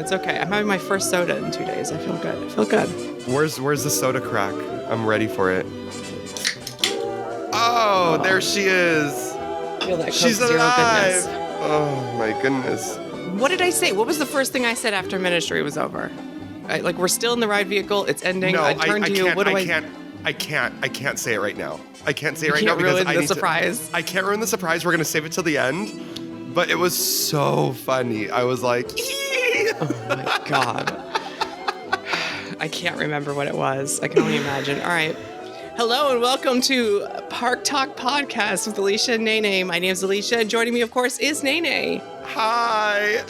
It's okay. I'm having my first soda in 2 days. I feel good. Where's the soda crack? I'm ready for it. Oh, there she is. Feel that She's Coke Zero alive. goodness. Oh my goodness. What did I say? What was the first thing I said after ministry was over? We're still in the ride vehicle. It's ending. No, I turned to you. can't, What do I can't say it right now. I can't say it right You now can't because ruin I the need surprise. I can't ruin the surprise. We're gonna save it till the end. But it was so funny. I was like, Oh my God. I can't remember what it was. I can only imagine. All right. Hello and welcome to ParkTalk Podcast with Alicia and Naynay. My name is Alicia and joining me, of course, is Naynay. hi.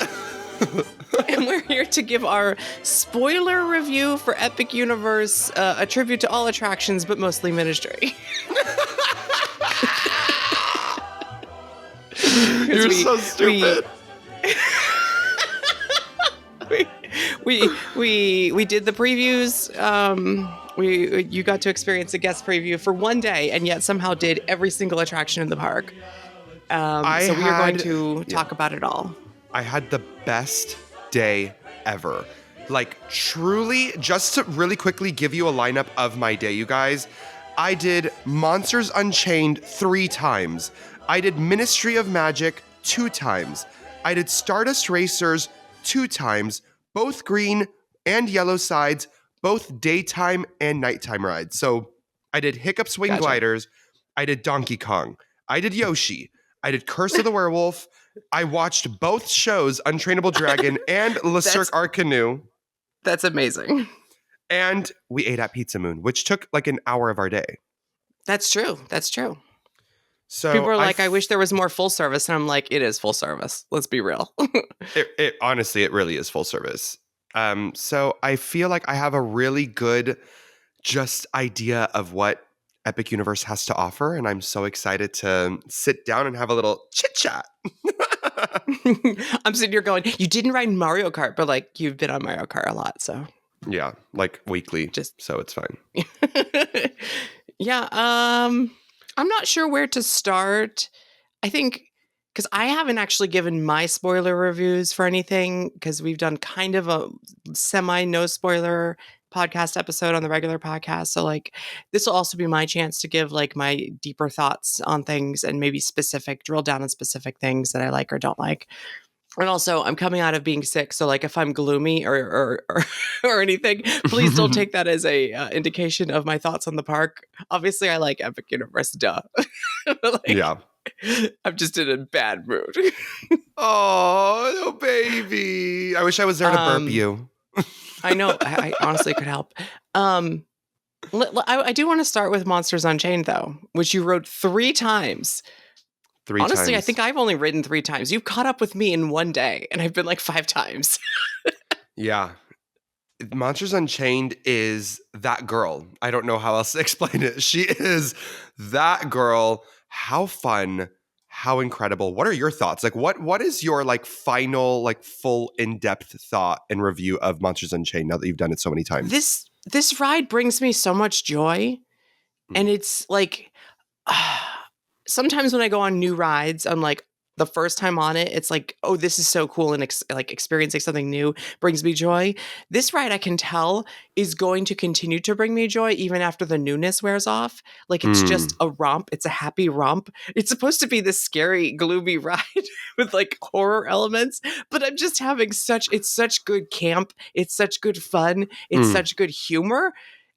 And we're here to give our spoiler review for Epic Universe, a tribute to all attractions, but mostly ministry. You're so stupid. We did the previews. You got to experience a guest preview for one day, and yet somehow did every single attraction in the park. So we are going to talk about it all. I had the best day ever. Like, truly, just to really quickly give you a lineup of my day, you guys, I did Monsters Unchained 3 times. I did Ministry of Magic 2 times. I did Stardust Racers 2 times, both green and yellow sides, both daytime and nighttime rides. So I did Hiccup Swing Gliders. I did Donkey Kong. I did Yoshi. I did Curse of the Werewolf. I watched both shows, Untrainable Dragon and Le Cirque Art Canoe. That's amazing. And we ate at Pizza Moon, which took like an hour of our day. That's true. So people are like, I wish there was more full service. And I'm like, it is full service. Let's be real. it honestly, it really is full service. So I feel like I have a really good just idea of what Epic Universe has to offer. And I'm so excited to sit down and have a little chit chat. I'm sitting here going, you didn't ride Mario Kart, but like you've been on Mario Kart a lot. So yeah, like weekly. So it's fine. Yeah. I'm not sure where to start. I think because I haven't actually given my spoiler reviews for anything because we've done kind of a semi no spoiler podcast episode on the regular podcast. So like this will also be my chance to give like my deeper thoughts on things and maybe drill down on specific things that I like or don't like. And also, I'm coming out of being sick, so like if I'm gloomy or anything, please don't take that as a indication of my thoughts on the park. Obviously, I like Epic Universe, duh. Yeah, I'm just in a bad mood. Oh, no, baby! I wish I was there to burp you. I know. I honestly could help. I do want to start with Monsters Unchained, though, which you rode 3 times. Honestly, I think I've only ridden 3 times. You've caught up with me in one day, and I've been like 5 times. Yeah. Monsters Unchained is that girl. I don't know how else to explain it. She is that girl. How fun. How incredible. What are your thoughts? Like, what is your like final, like full in-depth thought and review of Monsters Unchained now that you've done it so many times? This ride brings me so much joy. And it's like... sometimes when I go on new rides, I'm like, the first time on it, it's like, oh, this is so cool. And like experiencing something new brings me joy. This ride, I can tell, is going to continue to bring me joy even after the newness wears off. Like it's just a romp. It's a happy romp. It's supposed to be this scary, gloomy ride with like horror elements. But I'm just having it's such good camp. It's such good fun. It's such good humor.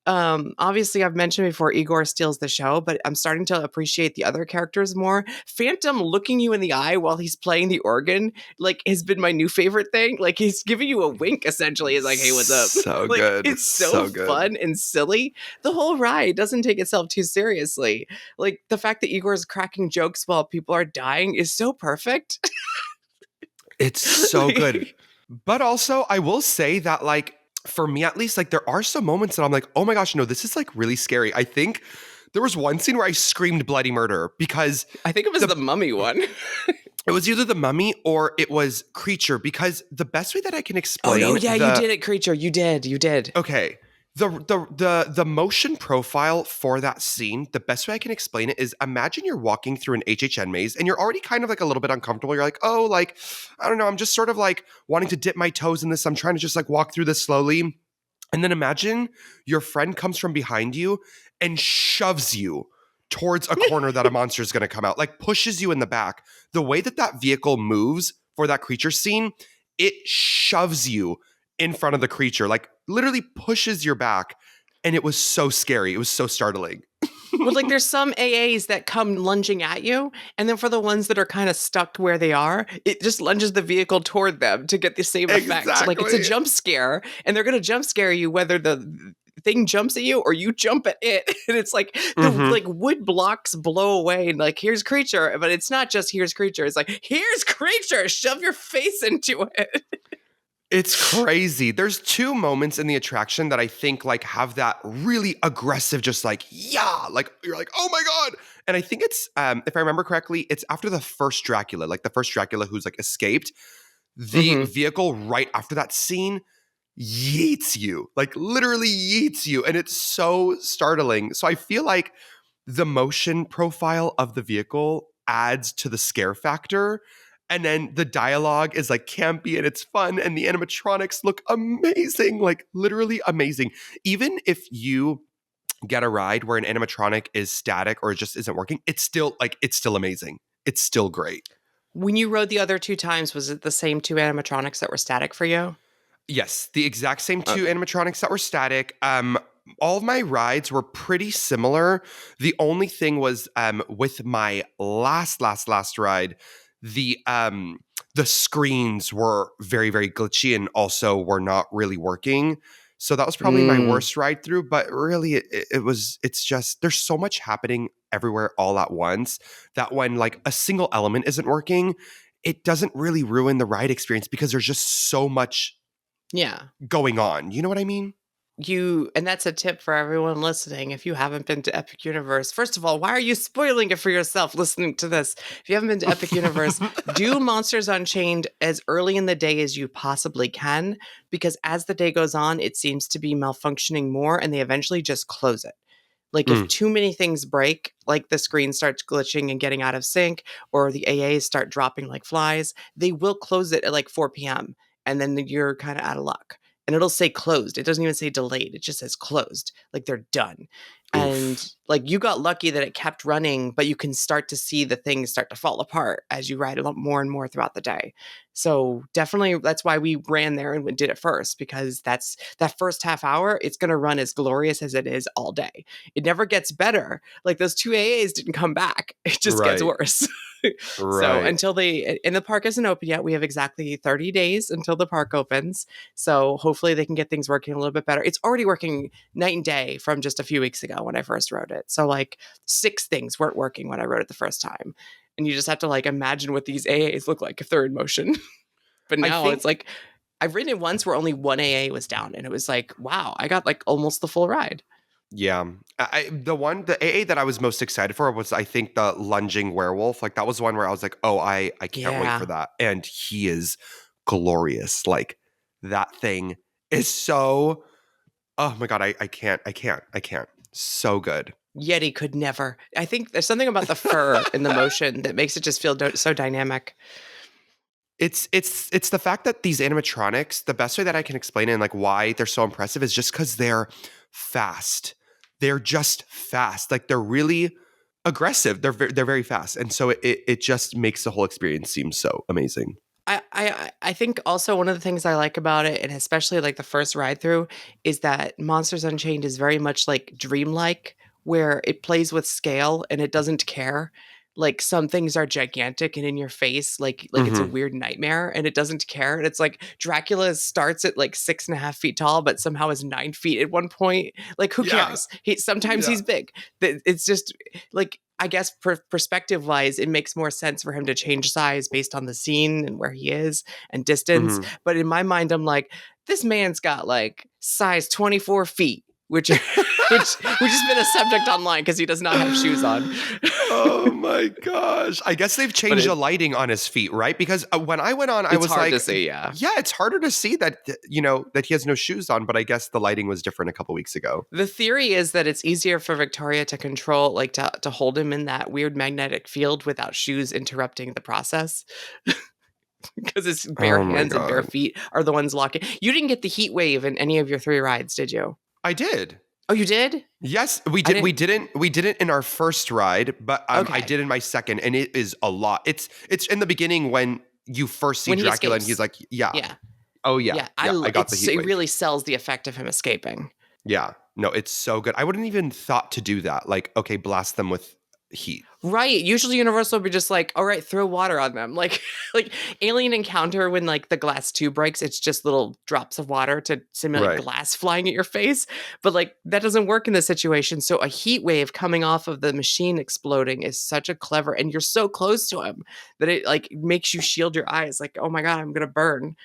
Obviously I've mentioned before Igor steals the show, but I'm starting to appreciate the other characters more. Phantom looking you in the eye while he's playing the organ, like, has been my new favorite thing. Like, he's giving you a wink, essentially. He's like, hey, what's up? So like, good. It's so fun and silly. The whole ride doesn't take itself too seriously. Like, the fact that Igor's cracking jokes while people are dying is so perfect. It's so good. But also, I will say that, like, for me at least, like there are some moments that I'm like, oh my gosh, no, this is like really scary. I think there was one scene where I screamed bloody murder because I think it was the mummy one. It was either the mummy or it was Creature, because the best way that I can explain. Oh no, yeah, you did it, Creature. You did. Okay. The motion profile for that scene, the best way I can explain it is imagine you're walking through an HHN maze and you're already kind of like a little bit uncomfortable. You're like, oh, like, I don't know, I'm just sort of like wanting to dip my toes in this. I'm trying to just like walk through this slowly. And then imagine your friend comes from behind you and shoves you towards a corner that a monster is going to come out, like pushes you in the back. The way that that vehicle moves for that creature scene, it shoves you in front of the creature, like literally pushes your back. And it was so scary. It was so startling. Well, like there's some AAs that come lunging at you, and then for the ones that are kind of stuck where they are, it just lunges the vehicle toward them to get the same effect. Like it's a Exactly. jump scare, and they're gonna jump scare you whether the thing jumps at you or you jump at it. And it's like the Mhm. like wood blocks blow away, and like here's creature, but it's not just here's creature. It's like here's creature. Shove your face into it. It's crazy. There's two moments in the attraction that I think like have that really aggressive, just like, yeah, like you're like, oh my God. And I think it's, if I remember correctly, it's after the first Dracula, like the first Dracula who's like escaped. The Mm-hmm. vehicle right after that scene yeets you, like literally yeets you. And it's so startling. So I feel like the motion profile of the vehicle adds to the scare factor. And then the dialogue is like campy and it's fun, and the animatronics look amazing, like literally amazing. Even if you get a ride where an animatronic is static or it just isn't working, it's still amazing. It's still great. When you rode the other two times, was it the same two animatronics that were static for you? Yes, the exact same two Okay. animatronics that were static. All of my rides were pretty similar. The only thing was with my last ride, the screens were very, very glitchy and also were not really working. So that was probably my Mm. worst ride through, but really it's just there's so much happening everywhere all at once that when like a single element isn't working, it doesn't really ruin the ride experience because there's just so much Yeah. going on. You know what I mean? And that's a tip for everyone listening. If you haven't been to Epic Universe, first of all, why are you spoiling it for yourself listening to this? If you haven't been to Epic Universe, do Monsters Unchained as early in the day as you possibly can, because as the day goes on, it seems to be malfunctioning more and they eventually just close it. Like if Mm. too many things break, like the screen starts glitching and getting out of sync, or the AAs start dropping like flies, they will close it at like 4 p.m. And then you're kind of out of luck. And it'll say closed. It doesn't even say delayed. It just says closed. Like they're done. And Oof. like you got lucky that it kept running, but you can start to see the things start to fall apart as you ride a lot more and more throughout the day. So definitely that's why we ran there and did it first, because that's that first half hour, it's going to run as glorious as it is all day. It never gets better. Like those two AAs didn't come back. It just gets Right. worse. So Right. until and the park isn't open yet, we have exactly 30 days until the park opens. So hopefully they can get things working a little bit better. It's already working night and day from just a few weeks ago when I first rode it. So like 6 things weren't working when I rode it the first time. And you just have to like imagine what these AAs look like if they're in motion. But I now think it's like I've ridden it once where only one AA was down, and it was like, wow, I got like almost the full ride. yeah. The AA that I was most excited for was I think the lunging werewolf. Like that was one where I was like, "Oh, I can't wait for Yeah. that." And he is glorious. Like that thing is so oh my god, I can't. So good. Yeti could never. I think there's something about the fur and the motion that makes it just feel so dynamic. It's the fact that these animatronics, the best way that I can explain it and like why they're so impressive is just because they're fast. They're just fast. Like they're really aggressive. They're very fast, and so it just makes the whole experience seem so amazing. I think also one of the things I like about it, and especially like the first ride through, is that Monsters Unchained is very much like dreamlike, where it plays with scale and it doesn't care. Like some things are gigantic and in your face, like it's a Hmm. weird nightmare, and it doesn't care. And it's like Dracula starts at like 6.5 feet tall, but somehow is 9 feet at one point. Like who Yeah, cares? Sometimes yeah. he's big. It's just like I guess perspective wise, it makes more sense for him to change size based on the scene and where he is and distance. Hmm. But in my mind, I'm like, this man's got like size 24 feet. which has been a subject online because he does not have shoes on. Oh my gosh. I guess they've changed the lighting on his feet, right? Because when I went on, I was hard like, to see, yeah. Yeah, it's harder to see that, that he has no shoes on, but I guess the lighting was different a couple weeks ago. The theory is that it's easier for Victoria to control, like to hold him in that weird magnetic field without shoes interrupting the process. Because his bare hands and bare feet are the ones locking. You didn't get the heat wave in any of your 3 rides, did you? I did. Oh, you did? Yes, we did. We didn't in our first ride, but I did in my second, and it is a lot. It's in the beginning when you first see Dracula, and he's like, yeah. Oh yeah. I got the heat wave. It really sells the effect of him escaping. Yeah. No, it's so good. I wouldn't even thought to do that. Like, okay, blast them with heat. Right. Usually Universal would be just like, all right, throw water on them. Like Alien Encounter, when like the glass tube breaks, it's just little drops of water to simulate glass flying at your face. But like that doesn't work in this situation. So a heat wave coming off of the machine exploding is such a clever, and you're so close to him that it like makes you shield your eyes. Like, oh my God, I'm going to burn.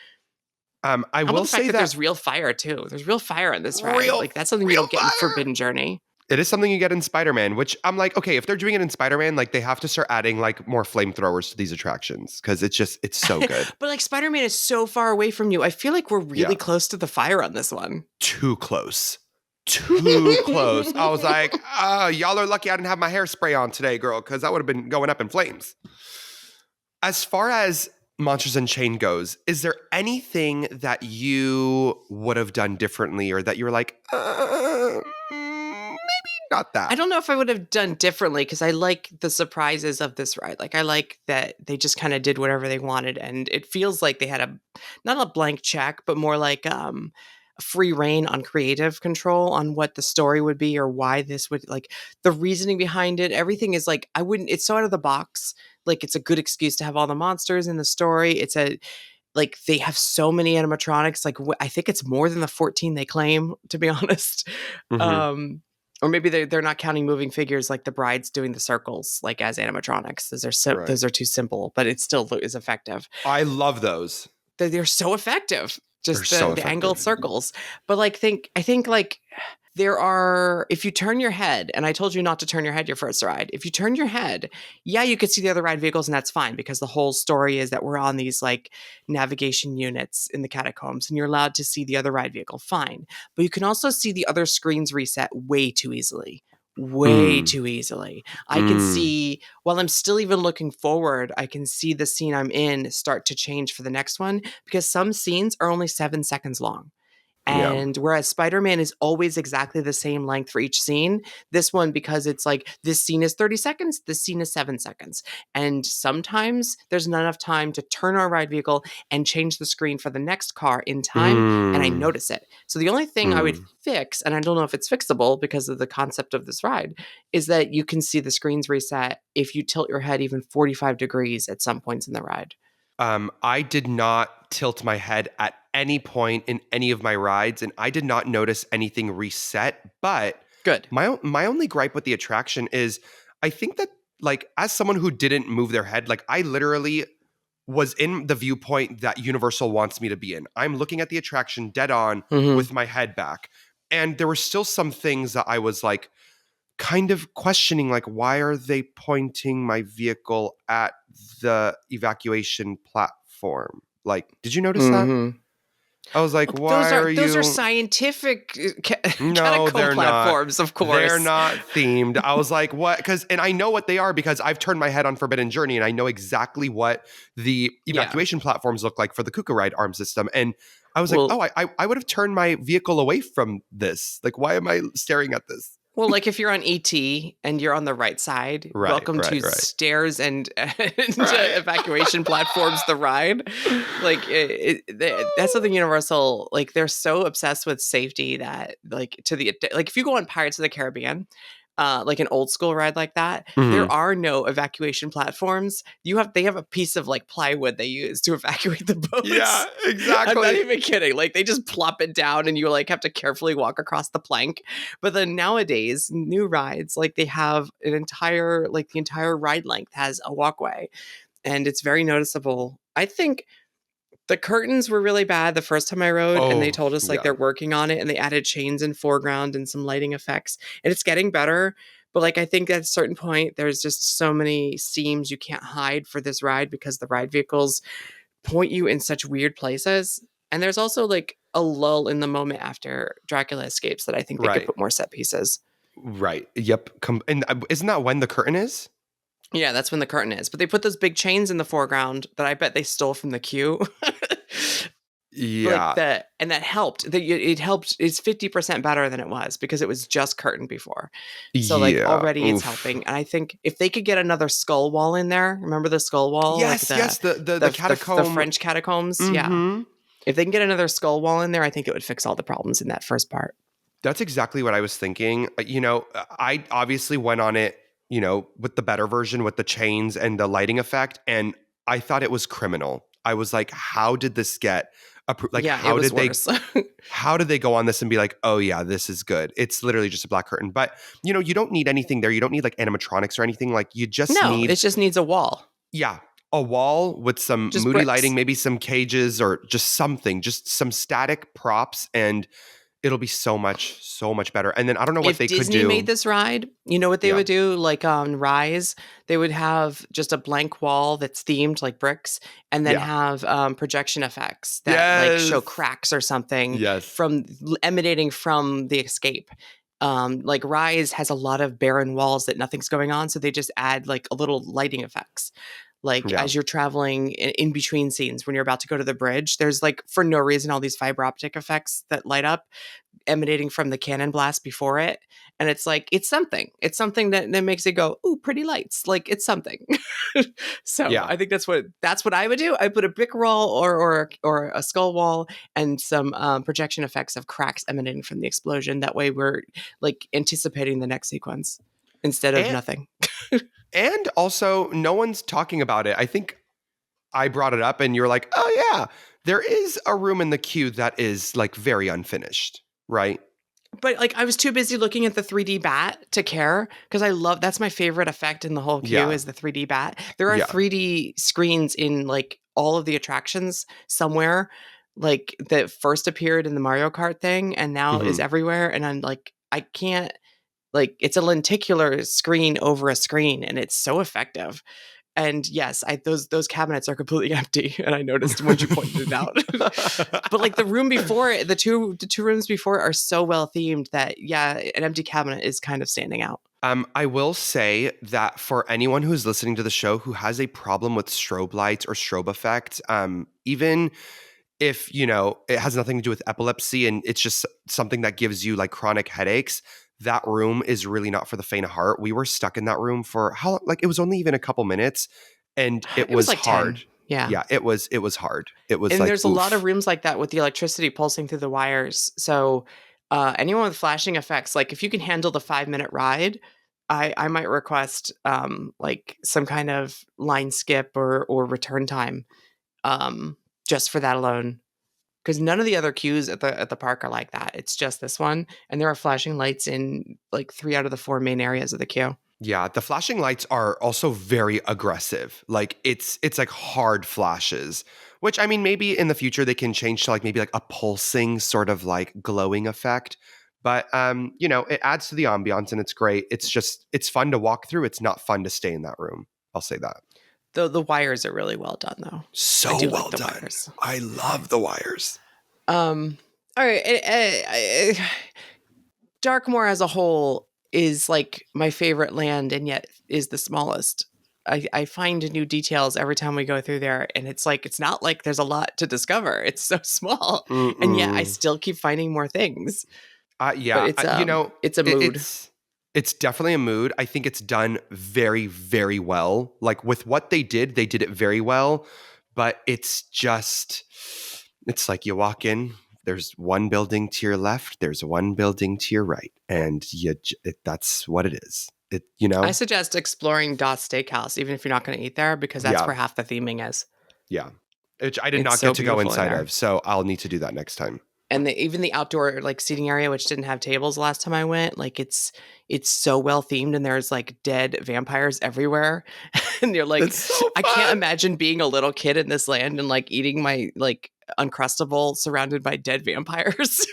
I will say that there's real fire too. There's real fire in this ride. Like that's something you don't get in Forbidden Journey. It is something you get in Spider-Man, which I'm like, okay, if they're doing it in Spider-Man, like they have to start adding like more flamethrowers to these attractions because it's so good. But like Spider-Man is so far away from you. I feel like we're really close to the fire on this one. Too close. Too close. I was like, y'all are lucky I didn't have my hairspray on today, girl, because that would have been going up in flames. As far as Monsters Unchained goes, is there anything that you would have done differently or that you were like, not that? I don't know if I would have done differently because I like the surprises of this ride. Like I like that they just kind of did whatever they wanted, and it feels like they had not a blank check, but more like a free reign on creative control on what the story would be or why this would, like the reasoning behind it. Everything is like, it's so out of the box. Like it's a good excuse to have all the monsters in the story. Like they have so many animatronics. Like I think it's more than the 14 they claim, to be honest. Mm-hmm. Or maybe they're not counting moving figures like the brides doing the circles like as animatronics. Those are too simple, but it still is effective. I love those. They're so effective. Just the angled circles. But like I think like there are, if you turn your head, and I told you not to turn your head your first ride. If you turn your head, you could see the other ride vehicles, and that's fine because the whole story is that we're on these like navigation units in the catacombs, and you're allowed to see the other ride vehicle, fine. But you can also see the other screens reset way too easily. Way too easily. I can see, while I'm still even looking forward, I can see the scene I'm in start to change for the next one because some scenes are only 7 seconds long. And whereas Spider-Man is always exactly the same length for each scene, this one, because it's like, this scene is 30 seconds, this scene is 7 seconds. And sometimes there's not enough time to turn our ride vehicle and change the screen for the next car in time, and I notice it. So the only thing I would fix, and I don't know if it's fixable because of the concept of this ride, is that you can see the screens reset if you tilt your head even 45 degrees at some points in the ride. I did not tilt my head at any point in any of my rides, and I did not notice anything reset. But good. My only gripe with the attraction is I think that, like, as someone who didn't move their head, like I literally was in the viewpoint that Universal wants me to be in. I'm looking at the attraction dead on with my head back. And there were still some things that I was like kind of questioning, like, why are they pointing my vehicle at the evacuation platform? Like, did you notice that? I was like, those are scientific no, they're platforms, not. Of course. They're not themed. I was like, what? And I know what they are because I've turned my head on Forbidden Journey and I know exactly what the evacuation platforms look like for the Kuka Ride arm system. And I was like, I would have turned my vehicle away from this. Like, why am I staring at this? Well, like if you're on ET and you're on the right side, welcome to stairs and evacuation platforms, the ride. Like that's something Universal, like they're so obsessed with safety that like if you go on Pirates of the Caribbean, like an old school ride like that, there are no evacuation platforms. They have a piece of like plywood they use to evacuate the boats. Yeah, exactly. I'm not even kidding. Like they just plop it down and you like have to carefully walk across the plank. But then nowadays, new rides, like they have the entire ride length has a walkway, and it's very noticeable. I think The curtains were really bad the first time I rode, and they Oh, told us like yeah. they're working on it, and they added chains in foreground and some lighting effects, and it's getting better. But like I think at a certain point, there's just so many seams you can't hide for this ride because the ride vehicles point you in such weird places. And there's also like a lull in the moment after Dracula escapes that I think they could Right. put more set pieces. Right. Yep. And isn't that when the curtain is? Yeah, that's when the curtain is. But they put those big chains in the foreground that I bet they stole from the queue. Like Yeah. that, and that helped. It helped. It's 50% better than it was because it was just curtain before. So like Yeah. already it's Oof. helping. And I think if they could get another skull wall in there, remember the skull wall, like Yes. Yes. The the catacomb. French catacombs. Yeah, Mm-hmm. if they can get another skull wall in there, I think it would fix all the problems in that first part. That's exactly what I was thinking. I obviously went on it, with the better version with the chains and the lighting effect, and I thought it was criminal. I was like, how did this get approved? Like, Yeah, it was worse. how did they go on this and be like, oh yeah, this is good? It's literally just a black curtain. But you don't need anything there. You don't need like animatronics or anything. Like you just No, need, it just needs a wall, yeah, a wall with some just moody lighting, bricks. maybe some cages or just something, just some static props, and it'll be so much better. And then I don't know what If they could Disney made do. this ride, you know what they Yeah. would do? Like on Rise, they would have just a blank wall that's themed like bricks, and then Yeah. have projection effects that like show Yes. cracks or something Yes. from emanating from the escape. Like Rise has a lot of barren walls that nothing's going on, so they just add like a little lighting effects. Like Yeah. as you're traveling in between scenes when you're about to go to the bridge, there's like for no reason all these fiber optic effects that light up emanating from the cannon blast before it. And it's like, it's something that makes it go, ooh, pretty lights. Like it's something. So Yeah. I think that's what I would do. I put a brick wall or a skull wall and some projection effects of cracks emanating from the explosion. That way we're like anticipating the next sequence instead of And nothing. and also no one's talking about it. I think I brought it up and you're like, "Oh yeah, there is a room in the queue that is like very unfinished." Right? But like I was too busy looking at the 3D bat to care because I love that's my favorite effect in the whole queue Yeah. is the 3D bat. There are Yeah. 3D screens in like all of the attractions somewhere, like that first appeared in the Mario Kart thing and now is Mhm. everywhere. And I'm like, I can't like it's a lenticular screen over a screen and it's so effective. And yes, those cabinets are completely empty, and I noticed once you pointed it out. But like the room before it, the two rooms before are so well themed that yeah, an empty cabinet is kind of standing out. I will say that for anyone who's listening to the show who has a problem with strobe lights or strobe effects, even if it has nothing to do with epilepsy and it's just something that gives you like chronic headaches, that room is really not for the faint of heart. We were stuck in that room for how long? Like it was only even a couple minutes and it It was was like hard. 10. Yeah. Yeah, it was hard. It was And like there's a lot of oof. rooms like that with the electricity pulsing through the wires. So anyone with flashing effects, like if you can handle the 5 minute ride, I might request like some kind of line skip or return time just for that alone. Because none of the other queues at the park are like that. It's just this one, and there are flashing lights in like 3 out of the 4 main areas of the queue. Yeah, the flashing lights are also very aggressive. Like it's like hard flashes, which I mean maybe in the future they can change to like maybe like a pulsing sort of like glowing effect. But it adds to the ambiance and it's great. It's fun to walk through. It's not fun to stay in that room. I'll say that. The wires are really well done, though. I So do like well the done. wires. I love the wires. All right, Darkmoor as a whole is like my favorite land, and yet is the smallest. I find new details every time we go through there, and it's like it's not like there's a lot to discover. It's so small, and yet I Mm-mm. still keep finding more things. But Yeah, it's a mood. it's definitely a mood. I think it's done very, very well. Like with what they did it very well. But it's like you walk in. There's one building to your left. There's one building to your right, and that's what it is. I suggest exploring Dot Steakhouse, even if you're not going to eat there, because that's Yeah, where half the theming is. yeah. Which I did It's not so get to go beautiful in inside there. of, so I'll need to do that next time. And even the outdoor like seating area, which didn't have tables last time I went, like it's so well themed, and there's like dead vampires everywhere. And you're like, It's so I can't fun. imagine being a little kid in this land and like eating my like Uncrustable surrounded by dead vampires.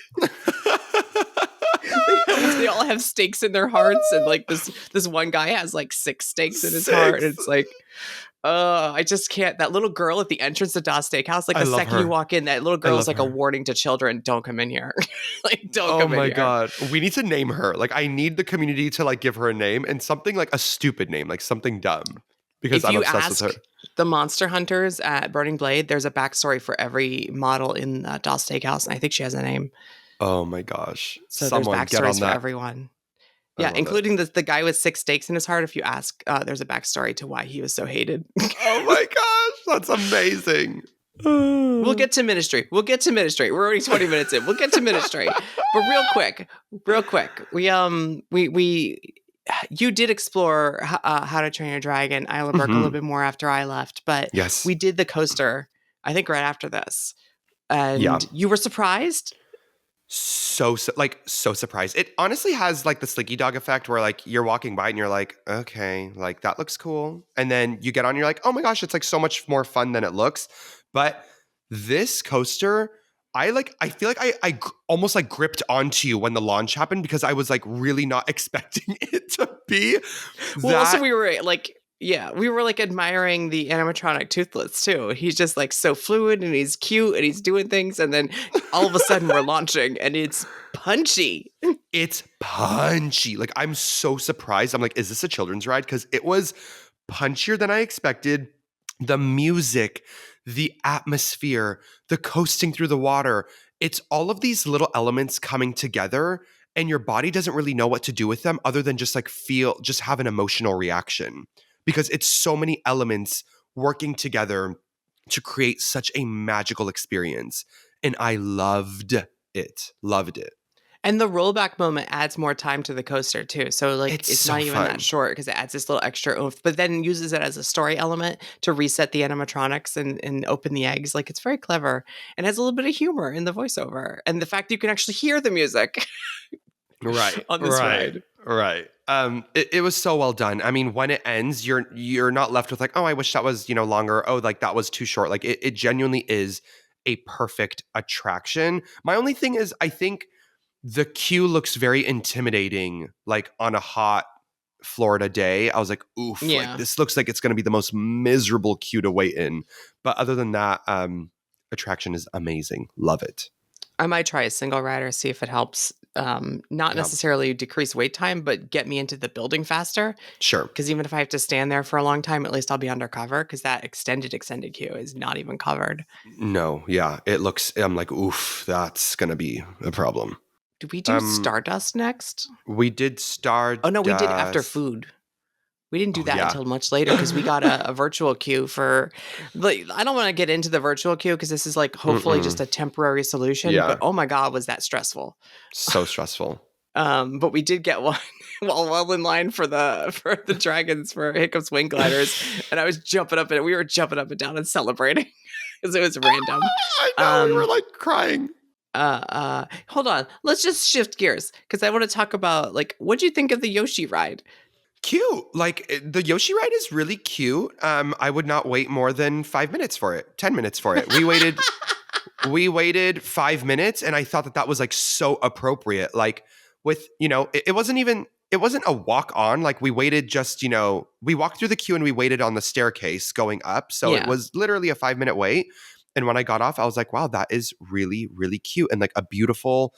They all have stakes in their hearts, and like this one guy has like 6 stakes in his heart, and 6. it's like, I just can't. That little girl at the entrance to Das Steakhouse, like I the love second you her. walk in, that little I girl is love like a her. warning to children: don't come in here. Like, don't Oh come in my here. god. We need to name her. Like I need the community to like give her a name, and something like a stupid name, like something dumb, because If I'm you obsessed with ask her. the monster hunters at Burning Blade, there's a backstory for every model in Das Steakhouse, and I think she has a name. Oh my gosh. So there's Someone get backstories on for that. everyone. I Yeah, love it. including the guy with 6 stakes in his heart. If you ask, there's a backstory to why he was so hated. Oh my gosh, that's amazing. We'll get to ministry. We're already 20 minutes in. We'll get to ministry. But real quick. We you did explore How to Train Your Dragon, Isla Burke a little bit more after I left, but Yes. we did the coaster, I think right after this. Yeah. And you were surprised? So surprised. It honestly has like the slinky dog effect where like you're walking by and you're like, okay, like that looks cool. And then you get on, you're like, oh my gosh, it's like so much more fun than it looks. But this coaster, I feel like almost like gripped onto you when the launch happened because I was like really not expecting it to be Well, also that. we were like, yeah, we were like admiring the animatronic Toothless too. He's just like so fluid and he's cute and he's doing things. And then all of a sudden we're launching and it's punchy. It's punchy. Like I'm so surprised. I'm like, is this a children's ride? Because it was punchier than I expected. The music, the atmosphere, the coasting through the water. It's all of these little elements coming together, and your body doesn't really know what to do with them other than just like just have an emotional reaction because it's so many elements working together to create such a magical experience. And I loved it. Loved it. And the rollback moment adds more time to the coaster too. So like It's it's so not even fun. that short because it adds this little extra oomph, but then uses it as a story element to reset the animatronics and open the eggs. Like it's very clever and has a little bit of humor in the voiceover. And the fact you can actually hear the music Right. on this ride. Right. It was so well done. I mean, when it ends, you're not left with like, oh, I wish that was, longer. Oh, like that was too short. Like it genuinely is a perfect attraction. My only thing is I think the queue looks very intimidating, like on a hot Florida day. I was like, oof, like Yeah. this looks like it's gonna be the most miserable queue to wait in. But other than that, attraction is amazing. Love it. I might try a single rider, see if it helps. Not Yeah. necessarily decrease wait time, but get me into the building faster. Sure. Because even if I have to stand there for a long time, at least I'll be undercover because that extended queue is not even covered. No, yeah. I'm like, oof, that's gonna be a problem. Did we do Stardust next? We did Stardust. Oh, no, we did after food. We didn't do that yeah. until much later because we got a virtual queue for, like, I don't want to get into the virtual queue because this is like hopefully just a temporary solution. Yeah. But oh my God, was that stressful. So stressful. But we did get one while in line for the dragons for Hiccup's wing gliders. And we were jumping up and down and celebrating because it was random. I know, we were like crying. Hold on. Let's just shift gears because I want to talk about like, what'd you think of the Yoshi ride? Cute. Like the Yoshi ride is really cute. I would not wait more than 5 minutes for it, 10 minutes for it. We waited 5 minutes and I thought that was like so appropriate. Like with, it wasn't a walk on. Like we waited just, we walked through the queue and we waited on the staircase going up. So Yeah. It was literally a 5 minute wait. And when I got off, I was like, wow, that is really, really cute and like a beautiful,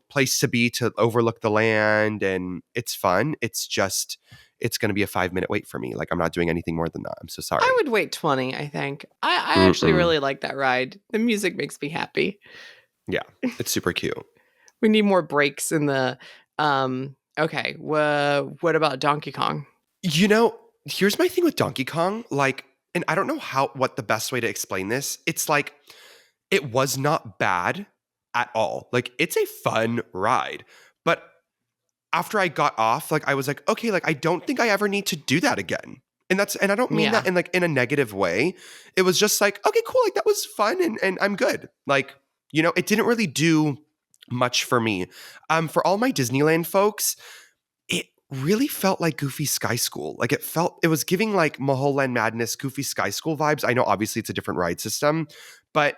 place to be to overlook the land. And it's fun. It's going to be a 5 minute wait for me. Like I'm not doing anything more than that. I'm so sorry. I would wait 20, I think. I actually really like that ride. The music makes me happy. Yeah, it's super cute. We need more breaks in the, okay. What about Donkey Kong? Here's my thing with Donkey Kong. Like, and I don't know what the best way to explain this. It's like, it was not bad at all. Like, it's a fun ride. But after I got off, like, I was like, okay, like, I don't think I ever need to do that again. And I don't mean that in a negative way. It was just like, okay, cool. Like, that was fun and I'm good. Like, It didn't really do much for me. For all my Disneyland folks, it really felt like Goofy Sky School. Like it was giving like Mulholland Madness, Goofy Sky School vibes. I know obviously it's a different ride system, but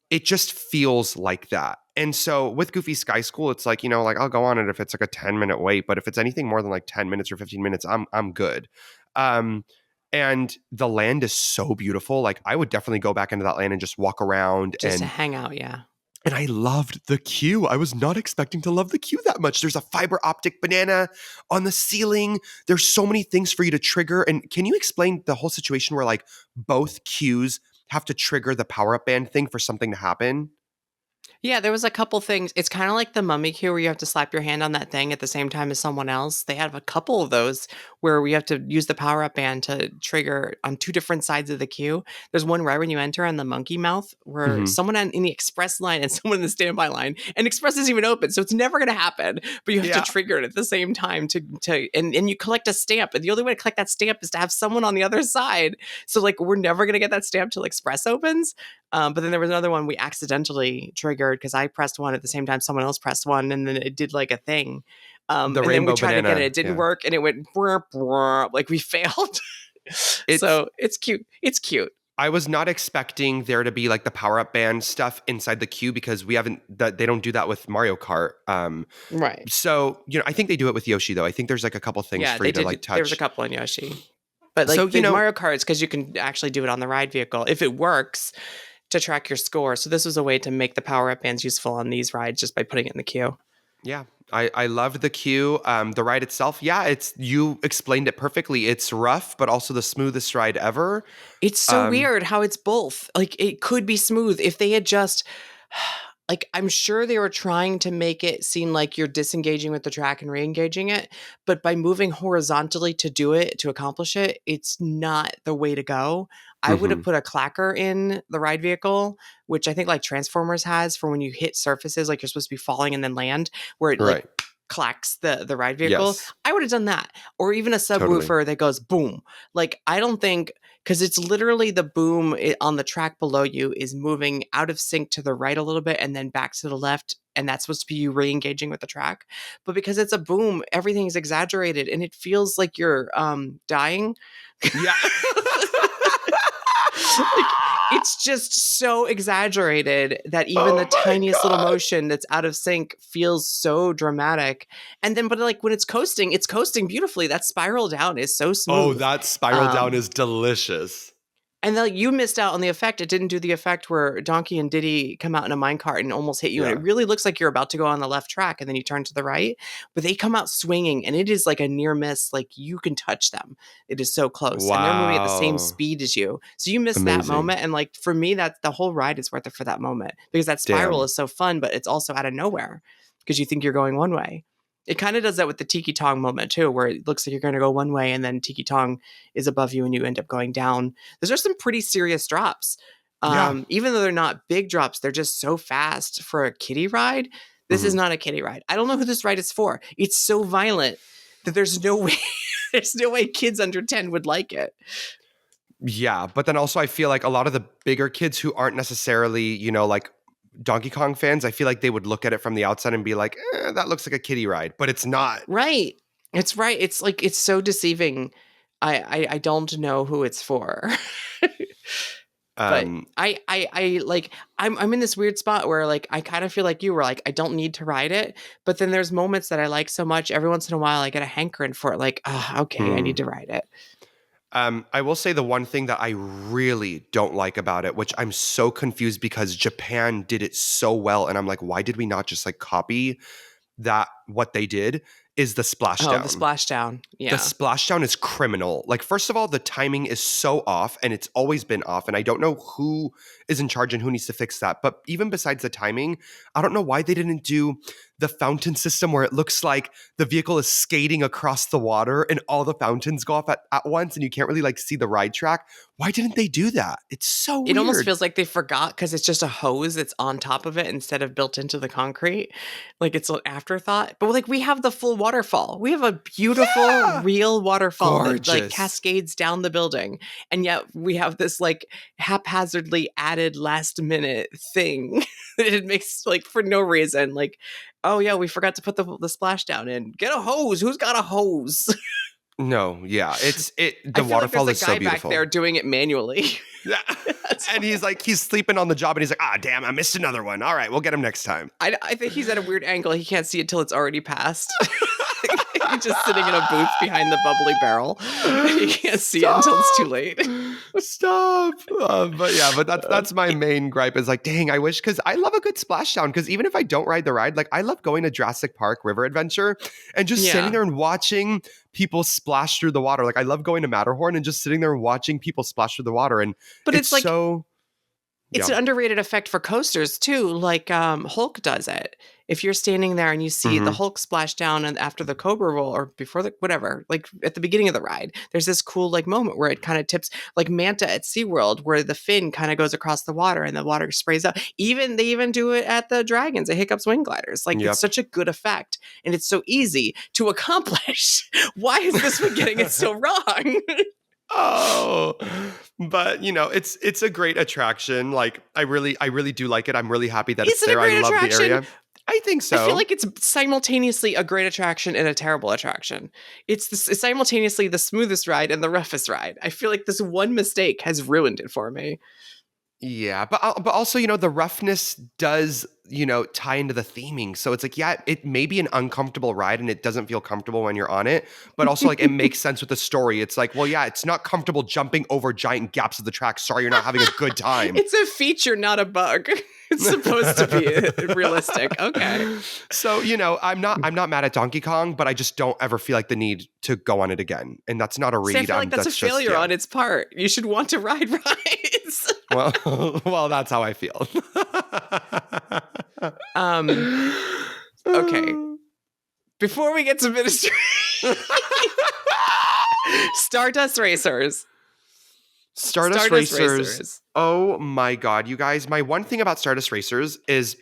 it just feels like that. And so with Goofy Sky School, it's like, like I'll go on it if it's like a 10-minute wait, but if it's anything more than like 10 minutes or 15 minutes, I'm good. Um, and the land is so beautiful. Like I would definitely go back into that land and just walk around Just to hang out, yeah. and I loved the queue. I was not expecting to love the queue that much. There's a fiber optic banana on the ceiling. There's so many things for you to trigger. And can you explain the whole situation where like both queues have to trigger the power up band thing for something to happen? Yeah, there was a couple things. It's kind of like the mummy queue where you have to slap your hand on that thing at the same time as someone else. They have a couple of those where we have to use the power up band to trigger on two different sides of the queue. There's one right when you enter on the monkey mouth where Mhm. someone in the express line and someone in the standby line, and express isn't even open, so it's never going to happen. But you have Yeah. to trigger it at the same time and you collect a stamp, and the only way to collect that stamp is to have someone on the other side. So like we're never going to get that stamp till express opens. But then there was another one we accidentally triggered because I pressed one at the same time someone else pressed one, and then it did like a thing. The And then we rainbow tried to get it, banana. it didn't Yeah. work, and it went brr, brr, like we failed. It's So it's cute. It's cute. I was not expecting there to be like the power up band stuff inside the queue because they don't do that with Mario Kart. Right. So, I think they do it with Yoshi though. I think there's like a couple things Yeah, for they you to like did. There was a touch. couple in Yoshi. But So, like the Mario Kart, because you can actually do it on the ride vehicle if it works to track your score. So this was a way to make the power up bands useful on these rides just by putting it in the queue. yeah, I loved the queue. The ride itself, yeah, you explained it perfectly. It's rough, but also the smoothest ride ever. It's so Um, weird how it's both. Like it could be smooth if they had just like I'm sure they were trying to make it seem like you're disengaging with the track and re-engaging it, but by moving horizontally to do it to accomplish it, it's not the way to go. I would have mhm, put a clacker in the ride vehicle, which I think like Transformers has for when you hit surfaces like you're supposed to be falling and then land, where it like right. clacks the ride vehicle. Yes, I would have done that. Or even a totally. subwoofer that goes boom. Like I don't think because it's literally the boom on the track below you is moving out of sync to the right a little bit and then back to the left. And that's supposed to be you re-engaging with the track. But because it's a boom, everything's exaggerated and it feels like you're dying. Yeah. Like it's just so exaggerated that even Oh the my tiniest little God. motion that's out of sync feels so dramatic. And then, but like when it's coasting beautifully. That spiral down is so Oh, smooth. that spiral down Um, is delicious. and then you missed out on the effect. It didn't do the effect where Donkey and Diddy come out in a minecart and almost hit you. And it Yeah. really looks like you're about to go on the left track and then you turn to the right. But they come out swinging and it is like a near miss. Like you can touch them. It is so close. And they're moving at the same Wow. speed as you. So you miss that Amazing. moment. And like for me, that's the whole ride is worth it for that moment because that spiral Damn. is so fun, but it's also out of nowhere because you think you're going one way. It kind of does that with the Tiki Tong moment too, where it looks like you're going to go one way and then Tiki Tong is above you and you end up going down. Those are some pretty serious drops. Yeah. Even though they're not big drops, they're just so fast for a kiddie ride. This is Mhm. not a kiddie ride. I don't know who this ride is for. It's so violent that there's no way there's no way kids under 10 would like it. Yeah, but then also I feel like a lot of the bigger kids who aren't necessarily, like Donkey Kong fans, I feel like they would look at it from the outside and be like, that looks like a kiddie ride, but it's not. Right. It's right. It's like it's so deceiving. I don't know who it's for. But Um, I like I'm in this weird spot where like I kind of feel like you were like I don't need to ride it, but then there's moments that I like so much. Every once in a while, I get a hankering for it. Like, okay, I hmm. need to ride it. I will say the one thing that I really don't like about it, which I'm so confused because Japan did it so well, and I'm like, why did we not just like copy that what they did? Is the Oh, the splashdown. splashdown. The Yeah. splashdown is criminal. Like, first of all, the timing is so off, and it's always been off. And I don't know who is in charge and who needs to fix that. But even besides the timing, I don't know why they didn't do the fountain system where it looks like the vehicle is skating across the water and all the fountains go off at once and you can't really like see the ride track. Why didn't they do that? It's so It almost weird. feels like they forgot because it's just a hose that's on top of it instead of built into the concrete. Like it's an afterthought. But like we have the full waterfall. We have a beautiful, Yeah! real waterfall that like Gorgeous. cascades down the building. And yet we have this like haphazardly added last minute thing that it makes like for no reason. Like, oh yeah, we forgot to put the splashdown in. Get a hose. Who's got a hose? No, yeah. The I feel waterfall like is there's a so guy beautiful. back there doing it manually. Yeah. And he's sleeping on the job and he's like, ah, damn, I missed another one. All right, we'll get him next time. I think he's at a weird angle. He can't see it till it's already passed. He's just sitting in a booth behind the bubbly barrel. He can't see it until it's too late. Stop. But that's my main gripe is like, dang, I wish, because I love a good splashdown. Because even if I don't ride the ride, like I love going to Jurassic Park River Adventure and just sitting there and watching people splash through the water. Like I love going to Matterhorn and just sitting there and watching people splash through the water. And But it's like so... It's an underrated effect for coasters too. Like Hulk does it. If you're standing there and you see the Hulk splash down and after the Cobra roll or before the whatever, like at the beginning of the ride, there's this cool like moment where it kind of tips like Manta at SeaWorld where the fin kind of goes across the water and the water sprays up. They even do it at the Dragons at Hiccup's Wing Gliders. Like it's such a good effect and it's so easy to accomplish. Why is this one getting it so wrong? Oh, but it's a great attraction. Like I really do like it. I'm really happy that it's there. I love the area. I think so. I feel like it's simultaneously a great attraction and a terrible attraction. It's simultaneously the smoothest ride and the roughest ride. I feel like this one mistake has ruined it for me. Yeah, but also, the roughness does, tie into the theming. So it's like, yeah, it may be an uncomfortable ride and it doesn't feel comfortable when you're on it, but also like it makes sense with the story. It's like, well, yeah, it's not comfortable jumping over giant gaps of the track. Sorry, you're not having a good time. It's a feature, not a bug. It's supposed to be realistic. Okay. So, I'm not mad at Donkey Kong, but I just don't ever feel like the need to go on it again. And that's not a read. See, I feel like that's a failure on its part. You should want to ride rides. Well, that's how I feel. Okay. Before we get to ministry, Stardust Racers. Stardust Racers. Oh my God, you guys. My one thing about Stardust Racers is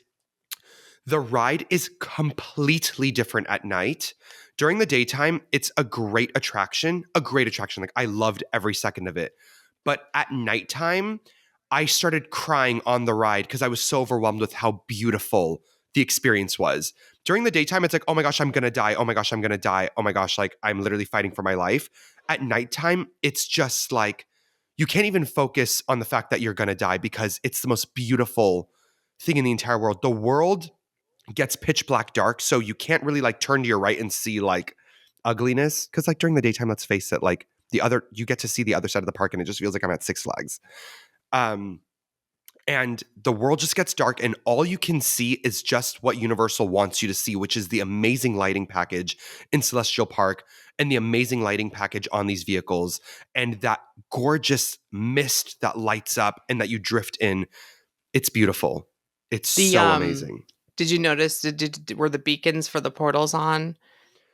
the ride is completely different at night. During the daytime, it's a great attraction. Like I loved every second of it. But at nighttime, I started crying on the ride because I was so overwhelmed with how beautiful the experience was. During the daytime, it's like, oh my gosh, I'm going to die. Oh my gosh, I'm going to die. Oh my gosh, like I'm literally fighting for my life. At nighttime, it's just like, you can't even focus on the fact that you're going to die because it's the most beautiful thing in the entire world. The world gets pitch black dark, so you can't really like turn to your right and see like ugliness. Because like during the daytime, let's face it, like you get to see the other side of the park and it just feels like I'm at Six Flags. And the world just gets dark and all you can see is just what Universal wants you to see, which is the amazing lighting package in Celestial Park and the amazing lighting package on these vehicles and that gorgeous mist that lights up and that you drift in. It's beautiful. It's so amazing. Did you notice, were the beacons for the portals on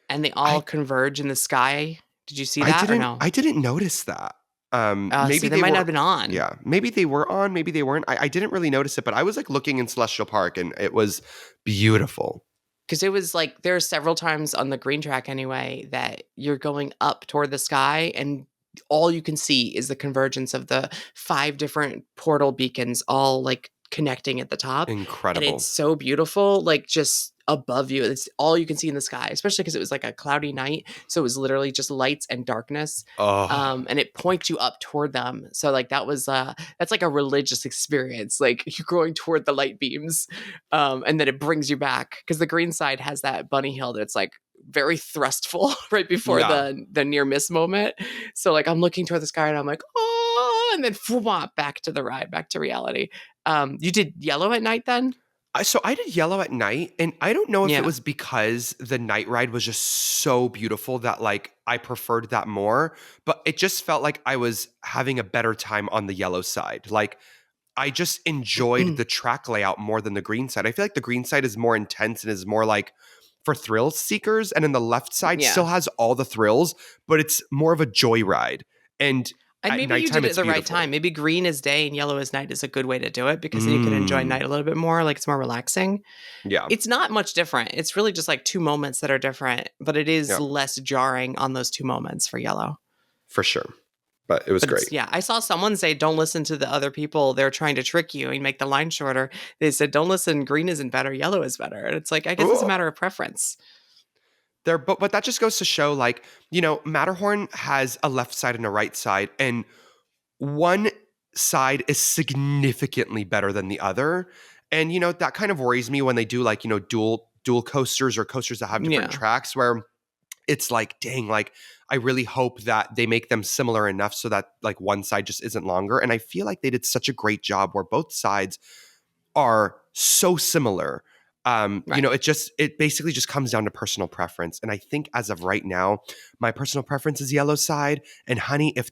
and they all converge in the sky? Did you see that or no? I didn't notice that. Maybe they might not have been on. Yeah, maybe they were on, maybe they weren't. I didn't really notice it, but I was like looking in Celestial Park and it was beautiful. Because it was like, there are several times on the green track anyway, that you're going up toward the sky and all you can see is the convergence of the 5 different portal beacons all like connecting at the top. Incredible. And it's so beautiful, like just above you. It's all you can see in the sky, especially because it was like a cloudy night. So it was literally just lights and darkness. And it points you up toward them. So like that's like a religious experience. Like you're going toward the light beams. And then it brings you back because the green side has that bunny hill that's like very thrustful right before the near miss moment. So like I'm looking toward the sky and I'm like, oh, and then back to the ride, back to reality. You did yellow at night then? So I did yellow at night, and I don't know if it was because the night ride was just so beautiful that like I preferred that more, but it just felt like I was having a better time on the yellow side. Like I just enjoyed the track layout more than the green side. I feel like the green side is more intense and is more like for thrill seekers, and then the left side Yeah. still has all the thrills, but it's more of a joyride. And And at maybe you nighttime, did it at it's the right beautiful. time. Maybe green is day and yellow is night is a good way to do it, because then you can enjoy night a little bit more. Like, it's more relaxing. Yeah. It's not much different. It's really just like two moments that are different, but it is Yeah. less jarring on those two moments for yellow. For sure. But it was But great. yeah, I saw someone say, don't listen to the other people. They're trying to trick you and make the line shorter. They said, don't listen. Green isn't better. Yellow is better. And it's like, I guess it's a Ooh. matter of preference. But that just goes to show, like, Matterhorn has a left side and a right side, and one side is significantly better than the other. And that kind of worries me when they do, like, dual coasters or coasters that have different Yeah. tracks, where it's like, dang, like, I really hope that they make them similar enough so that, like, one side just isn't longer. And I feel like they did such a great job where both sides are so similar. Right. It basically just comes down to personal preference. And I think as of right now, my personal preference is yellow side. And honey, if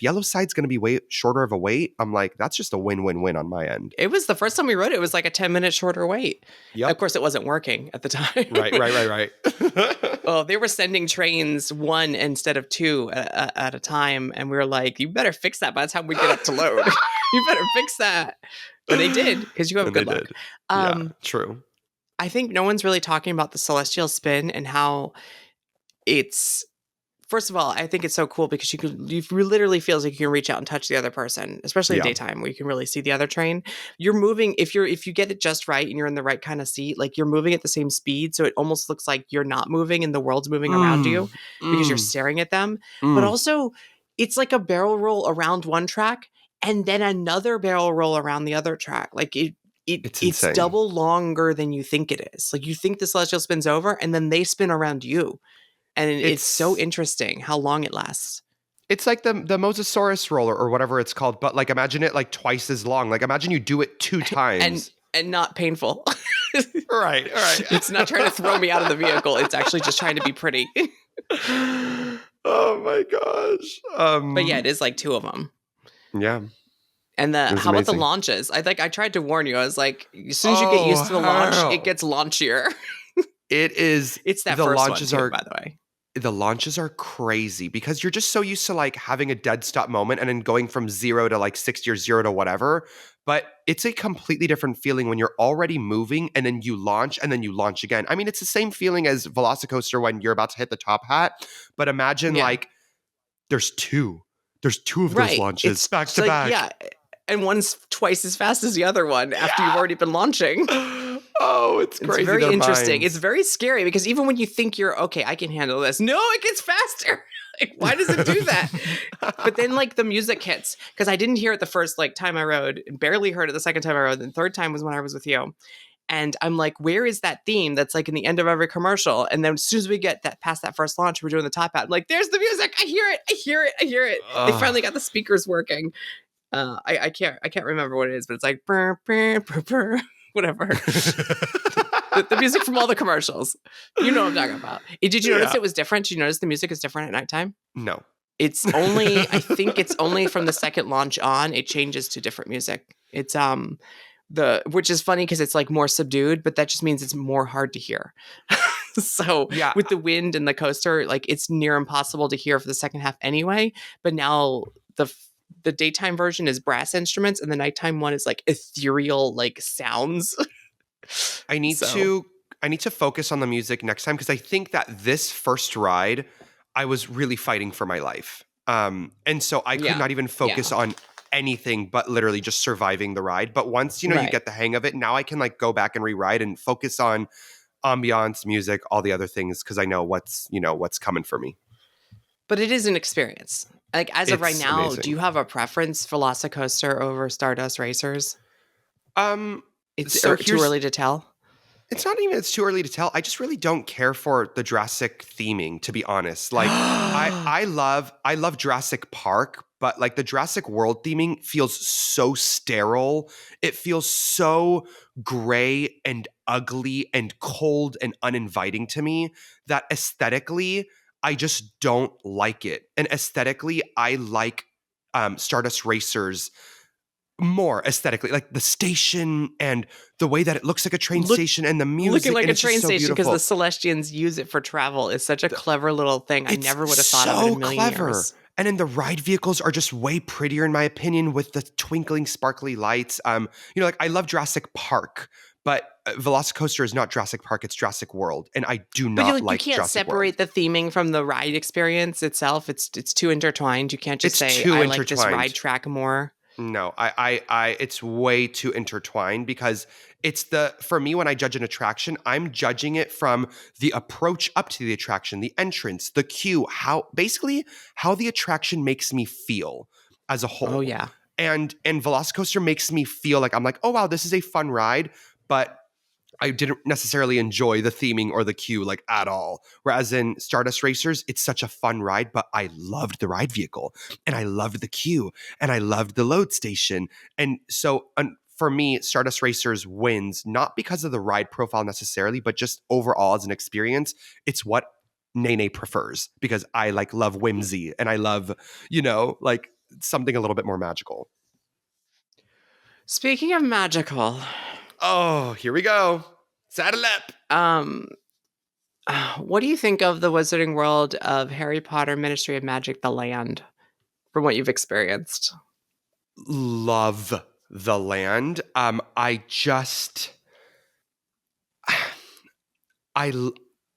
yellow side's going to be way shorter of a wait, I'm like, that's just a win-win-win on my end. It was the first time we rode it, it was like a 10-minute shorter wait. Yep. Of course, it wasn't working at the time. Right. Oh, they were sending trains one instead of two at a time. And we were like, you better fix that by the time we get up to load. You better fix that. And they did, because you have good luck. Yeah, true. I think no one's really talking about the celestial spin and how it's, first of all, I think it's so cool because you literally feels like you can reach out and touch the other person, especially in daytime where you can really see the other train. You're moving, if you get it just right and you're in the right kind of seat, like, you're moving at the same speed. So it almost looks like you're not moving and the world's moving around you because you're staring at them. But also, it's like a barrel roll around one track and then another barrel roll around the other track. Like, it's double longer than you think it is. Like, you think the celestial spin's over and then they spin around you. And it's so interesting how long it lasts. It's like the Mosasaurus roller or whatever it's called, but, like, imagine it like twice as long. Like, imagine you do it 2 times. And not painful. Right. It's not trying to throw me out of the vehicle. It's actually just trying to be pretty. Oh my gosh. But yeah, it is like 2 of them. Yeah. And how about the launches? I tried to warn you. I was like, as soon as you get used to the launch, it gets launchier. It is. It's that the first launches one too, are, by the way. The launches are crazy because you're just so used to, like, having a dead stop moment and then going from 0 to like 60 or 0 to whatever. But it's a completely different feeling when you're already moving and then you launch again. I mean, it's the same feeling as Velocicoaster when you're about to hit the top hat. But imagine like there's two of those launches back to back. Yeah. And one's twice as fast as the other one after you've already been launching. Oh, it's crazy. It's very interesting. It's very scary because even when you think you're okay, I can handle this. No, it gets faster. Like, why does it do that? But then, like, the music hits, because I didn't hear it the first, like, time I rode, and barely heard it the second time I rode. And the third time was when I was with you. And I'm like, where is that theme that's like in the end of every commercial? And then as soon as we get that past that first launch, we're doing the top hat. I'm like, there's the music. I hear it. They finally got the speakers working. I can't remember what it is, but it's like burr, burr, burr, burr, whatever. the music from all the commercials. You know what I'm talking about. Did you notice it was different? Did you notice the music is different at nighttime? No. It's only, I think it's only from the second launch on, it changes to different music. It's which is funny because it's like more subdued, but that just means it's more hard to hear. So with the wind and the coaster, like, it's near impossible to hear for the second half anyway. But now the daytime version is brass instruments and the nighttime one is like ethereal, like, sounds. I need to focus on the music next time, because I think that this first ride I was really fighting for my life. And so I could not even focus on anything but literally just surviving the ride. But once, you get the hang of it, now I can, like, go back and rewrite and focus on ambiance, music, all the other things, because I know what's coming for me. But it is an experience. Like, as of right now, amazing. Do you have a preference, Velocicoaster over Stardust Racers? It's too early to tell. It's not even it's too early to tell. I just really don't care for the Jurassic theming, to be honest. Like, I love Jurassic Park, but, like, the Jurassic World theming feels so sterile. It feels so gray and ugly and cold and uninviting to me that aesthetically I just don't like it. And aesthetically, I like Stardust Racers more aesthetically, like the station and the way that it looks like a train Look- station and the music. Looking like and a it's just train so station because beautiful. the Celestians use it for travel is such a clever little thing. I It's never would have thought of it in so a million clever. years. And then the ride vehicles are just way prettier, in my opinion, with the twinkling, sparkly lights. Like I love Jurassic Park, but Velocicoaster is not Jurassic Park; it's Jurassic World, and I do But not you like can't Jurassic World. separate the theming from the ride experience itself. It's too intertwined. You can't just It's say too I like this intertwined. ride track more. No, it's way too intertwined because for me, when I judge an attraction, I'm judging it from the approach up to the attraction, the entrance, the queue, how the attraction makes me feel as a Oh whole. yeah. And Velocicoaster makes me feel like I'm like, oh wow, this is a fun ride, but I didn't necessarily enjoy the theming or the queue like at all. Whereas in Stardust Racers, it's such a fun ride, but I loved the ride vehicle and I loved the queue and I loved the load station. And so for me, Stardust Racers wins not because of the ride profile necessarily, but just overall as an experience. It's what Naynay prefers because I like love whimsy and I love, like something a little bit more magical. Speaking of magical, Oh, here we go. Saddle up. um, what do you think of the Wizarding World of Harry Potter Ministry of Magic: The Land from what you've experienced? Love the land. I just,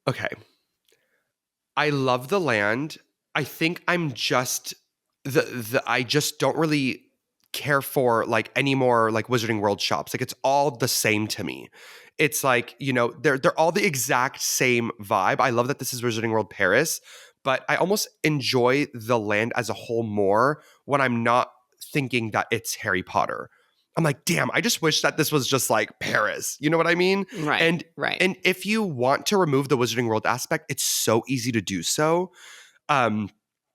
okay. I love the land. I think I'm just I just don't really care for like any more like Wizarding World shops. Like it's all the same to me. It's like, they're all the exact same vibe. I love that this is Wizarding World Paris, but I almost enjoy the land as a whole more when I'm not thinking that it's Harry Potter. I'm like, damn, I just wish that this was just like Paris. You know what I mean? Right, right. And if you want to remove the Wizarding World aspect, it's so easy to do so.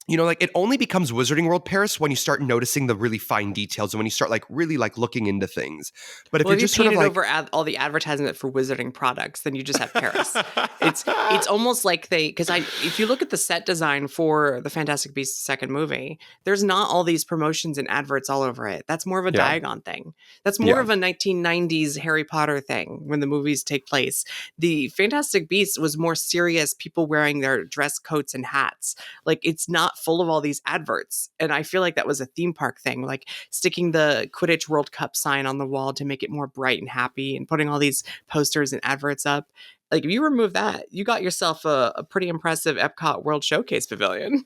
Like it only becomes Wizarding World Paris when you start noticing the really fine details and when you start like really like looking into things. But if Well, you're if you just sort of painted like over all the advertisement for wizarding products, then you just have Paris. It's almost like if you look at the set design for the Fantastic Beasts second movie, there's not all these promotions and adverts all over it. That's more of a Yeah. Diagon thing. That's more Yeah. of a 1990s Harry Potter thing when the movies take place. The Fantastic Beasts was more serious, people wearing their dress coats and hats. Like it's not full of all these adverts. And I feel like that was a theme park thing, like sticking the Quidditch World Cup sign on the wall to make it more bright and happy and putting all these posters and adverts up. Like if you remove that, you got yourself a pretty impressive Epcot World Showcase Pavilion.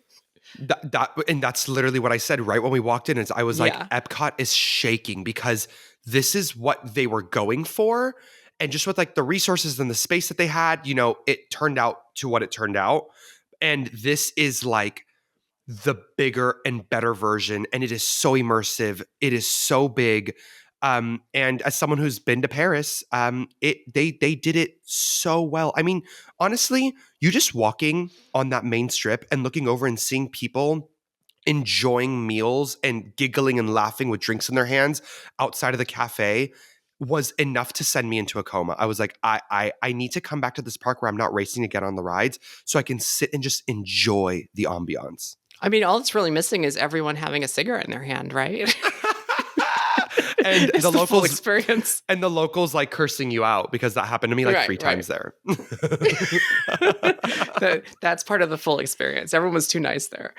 And that's literally what I said right when we walked in. Is I was Yeah. like, Epcot is shaking because this is what they were going for. And just with like the resources and the space that they had, it turned out to what it turned out. And this is like the bigger and better version. And it is so immersive. It is so big. And as someone who's been to Paris, they did it so well. I mean, honestly, you just walking on that main strip and looking over and seeing people enjoying meals and giggling and laughing with drinks in their hands outside of the cafe was enough to send me into a coma. I was like, I need to come back to this park where I'm not racing again on the rides so I can sit and just enjoy the ambiance. I mean, all it's really missing is everyone having a cigarette in their hand, right? And It's the full locals experience. and the locals like cursing you out because that happened to me like Right, 3 times there. That's part of the full experience. Everyone was too nice there.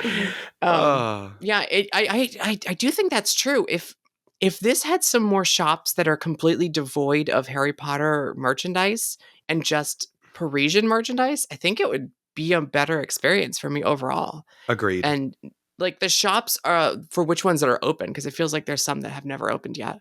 Yeah, I do think that's true. If this had some more shops that are completely devoid of Harry Potter merchandise and just Parisian merchandise, I think it would be a better experience for me overall. Agreed. And like the shops are for which ones that are open, because it feels like there's some that have never opened yet.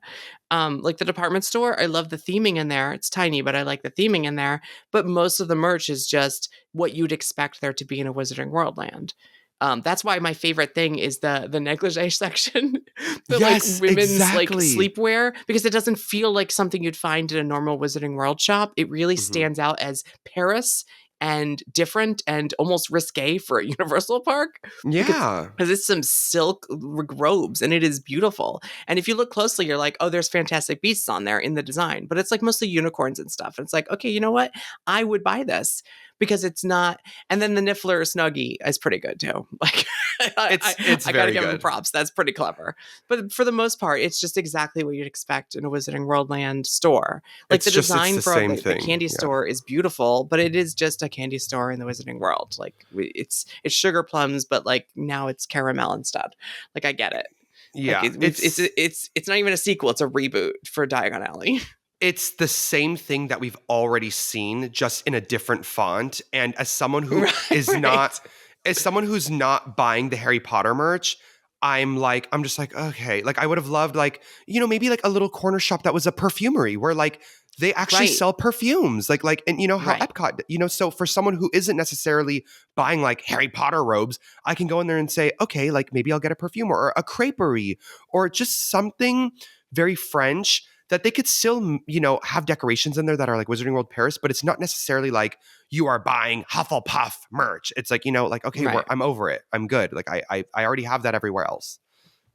Like the department store, I love the theming in there. It's tiny, but I like the theming in there. But most of the merch is just what you'd expect there to be in a Wizarding World land. That's why my favorite thing is the negligee section, the Yes, like women's like exactly. sleepwear, because it doesn't feel like something you'd find in a normal Wizarding World shop. It really stands out as Paris and different and almost risque for a Universal park because Yeah. it's some silk robes and it is beautiful. And if you look closely, you're like, oh, there's fantastic beasts on there in the design, but it's like mostly unicorns and stuff. And it's like, okay, you know what? I would buy this because it's not. And then the Niffler Snuggie is pretty good too. Like, It's I gotta very give him good. props. That's pretty clever. But for the most part, it's just exactly what you'd expect in a Wizarding World Land store. Like the It's design the for same the thing. candy Yeah. store is beautiful, but it is just a candy store in the Wizarding World. Like it's sugar plums, but like now it's caramel instead. Like I get it. Like Yeah. it's not even a sequel; it's a reboot for Diagon Alley. It's the same thing that we've already seen, just in a different font. And as someone who is not, as someone who's not buying the Harry Potter merch, I'm just like, okay. Like I would have loved like, maybe like a little corner shop that was a perfumery where like they actually Right, sell perfumes. And how right. Epcot, so for someone who isn't necessarily buying like Harry Potter robes, I can go in there and say, okay, like maybe I'll get a perfume or a creperie or just something very French that they could still, have decorations in there that are like Wizarding World Paris, but it's not necessarily like you are buying Hufflepuff merch. It's like, like, okay, Right. I'm over it. I'm good. Like I already have that everywhere else.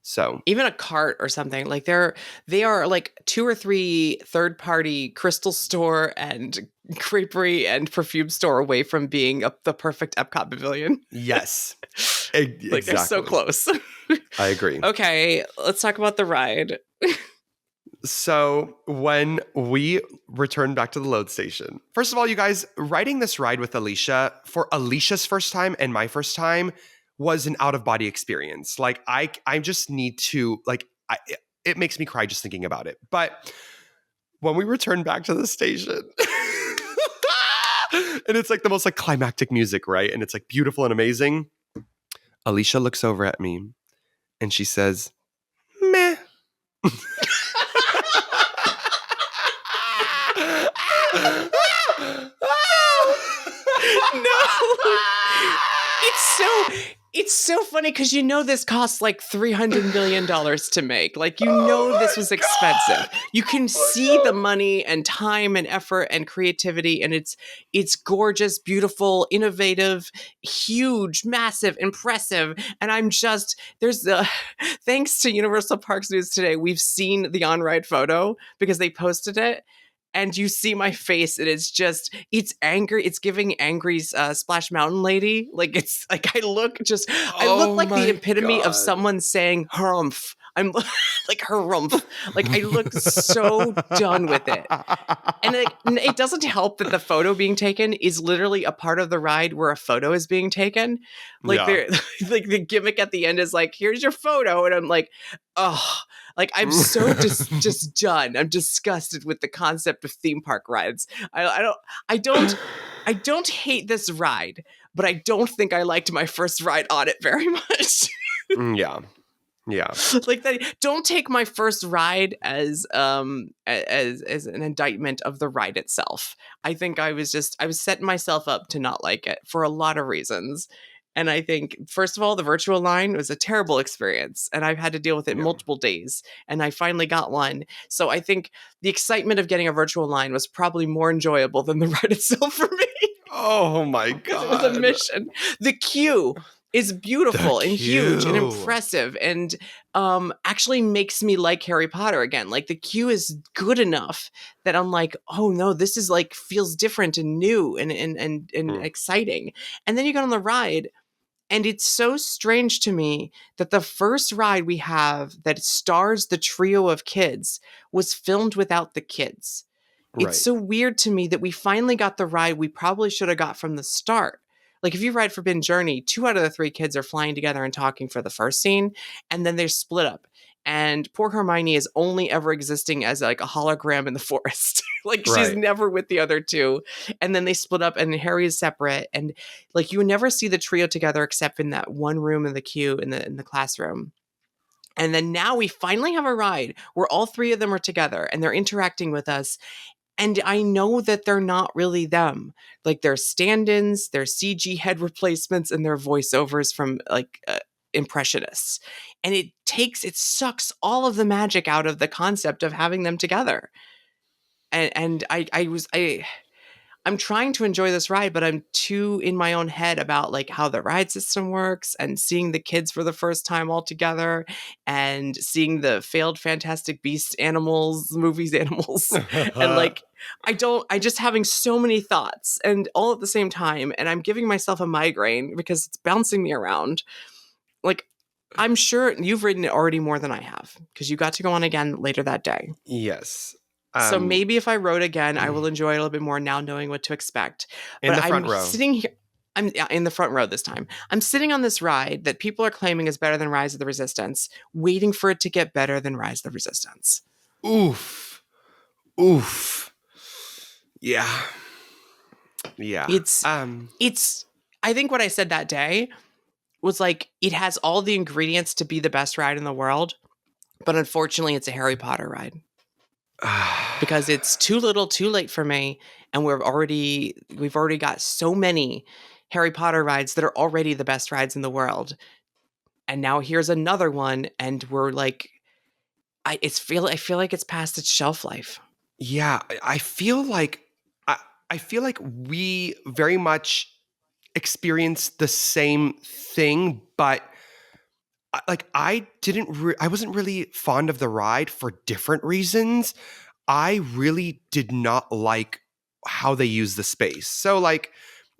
So Even a cart or something. Like they are like 2 or 3 third-party crystal store and creperie and perfume store away from being the perfect Epcot pavilion. yes, Like they're so exactly. close. I agree. Okay, let's talk about the ride. So when we returned back to the load station, first of all, you guys, riding this ride with Alicia for Alicia's first time and my first time was an out of body experience. Like I just need to it makes me cry just thinking about it. But when we returned back to the station, and it's like the most like climactic music, right? And it's like beautiful and amazing. Alicia looks over at me and she says, "Meh." No. It's so funny because this costs like $300 million to make. Like this was expensive. You can see the money and time and effort and creativity, and it's gorgeous, beautiful, innovative, huge, massive, impressive. And there's the thanks to Universal Parks News today, we've seen the on-ride photo because they posted it. And you see my face, and it's angry. It's giving angry Splash Mountain lady. Like it's like I look like the epitome of someone saying harumph. I'm like harumph. Like I look so done with it. And it doesn't help that the photo being taken is literally a part of the ride where a photo is being taken. Like Yeah. like the gimmick at the end is like, here's your photo. And I'm like, oh, like I'm so just done. I'm disgusted with the concept of theme park rides. I don't hate this ride, but I don't think I liked my first ride on it very much. Yeah. Yeah. Like that, don't take my first ride as an indictment of the ride itself. I think I was setting myself up to not like it for a lot of reasons. And I think, first of all, the virtual line was a terrible experience, and I've had to deal with it multiple days, and I finally got one. So I think the excitement of getting a virtual line was probably more enjoyable than the ride itself for me. Oh my Because it God. was a mission. The queue is beautiful and huge and impressive, and actually makes me like Harry Potter again. Like the queue is good enough that I'm like, oh no, this is like feels different and new and exciting. And then you get on the ride, and it's so strange to me that the first ride we have that stars the trio of kids was filmed without the kids. It's Right. so weird to me that we finally got the ride we probably should have got from the start. Like if you ride Forbidden Journey, 2 out of the 3 kids are flying together and talking for the first scene, and then they're split up. And poor Hermione is only ever existing as like a hologram in the forest. Like she's Right. never with the other 2. And then they split up, and Harry is separate. And like you would never see the trio together except in that one room in the queue in the classroom. And then now we finally have a ride where all 3 of them are together and they're interacting with us. And I know that they're not really them. Like they're stand-ins, they're CG head replacements, and they're voiceovers from like impressionists. And it sucks all of the magic out of the concept of having them together. And I'm trying to enjoy this ride, but I'm too in my own head about like how the ride system works and seeing the kids for the first time all together and seeing the failed Fantastic Beasts animals, movies animals. And like, I just having so many thoughts and all at the same time. And I'm giving myself a migraine because it's bouncing me around. Like, I'm sure you've ridden it already more than I have because you got to go on again later that day. Yes. So maybe if I rode again, I will enjoy it a little bit more now knowing what to expect. In But the front I'm row. sitting here. I'm in the front row this time. I'm sitting on this ride that people are claiming is better than Rise of the Resistance, waiting for it to get better than Rise of the Resistance. Oof. Oof. Yeah. Yeah. It's I think what I said that day was like it has all the ingredients to be the best ride in the world, but unfortunately it's a Harry Potter ride. Because it's too little, too late for me, and we've already got so many Harry Potter rides that are already the best rides in the world. And now here's another one and we're like I feel like it's past its shelf life. Yeah, I feel like I feel like we very much experience the same thing, but like I wasn't really fond of the ride for different reasons. I really did not like how they use the space. So like,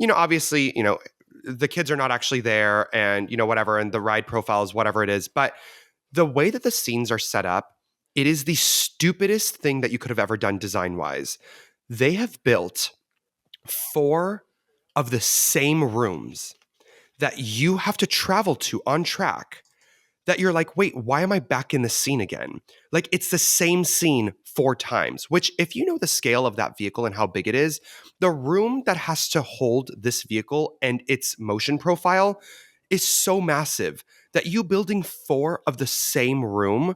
obviously, the kids are not actually there and, whatever, and the ride profiles, whatever it is. But the way that the scenes are set up, it is the stupidest thing that you could have ever done design wise. They have built 4 of the same rooms that you have to travel to on track that you're like, wait, why am I back in the scene again? Like, it's the same scene 4 times, which, if you know the scale of that vehicle and how big it is, the room that has to hold this vehicle and its motion profile is so massive that you building 4 of the same room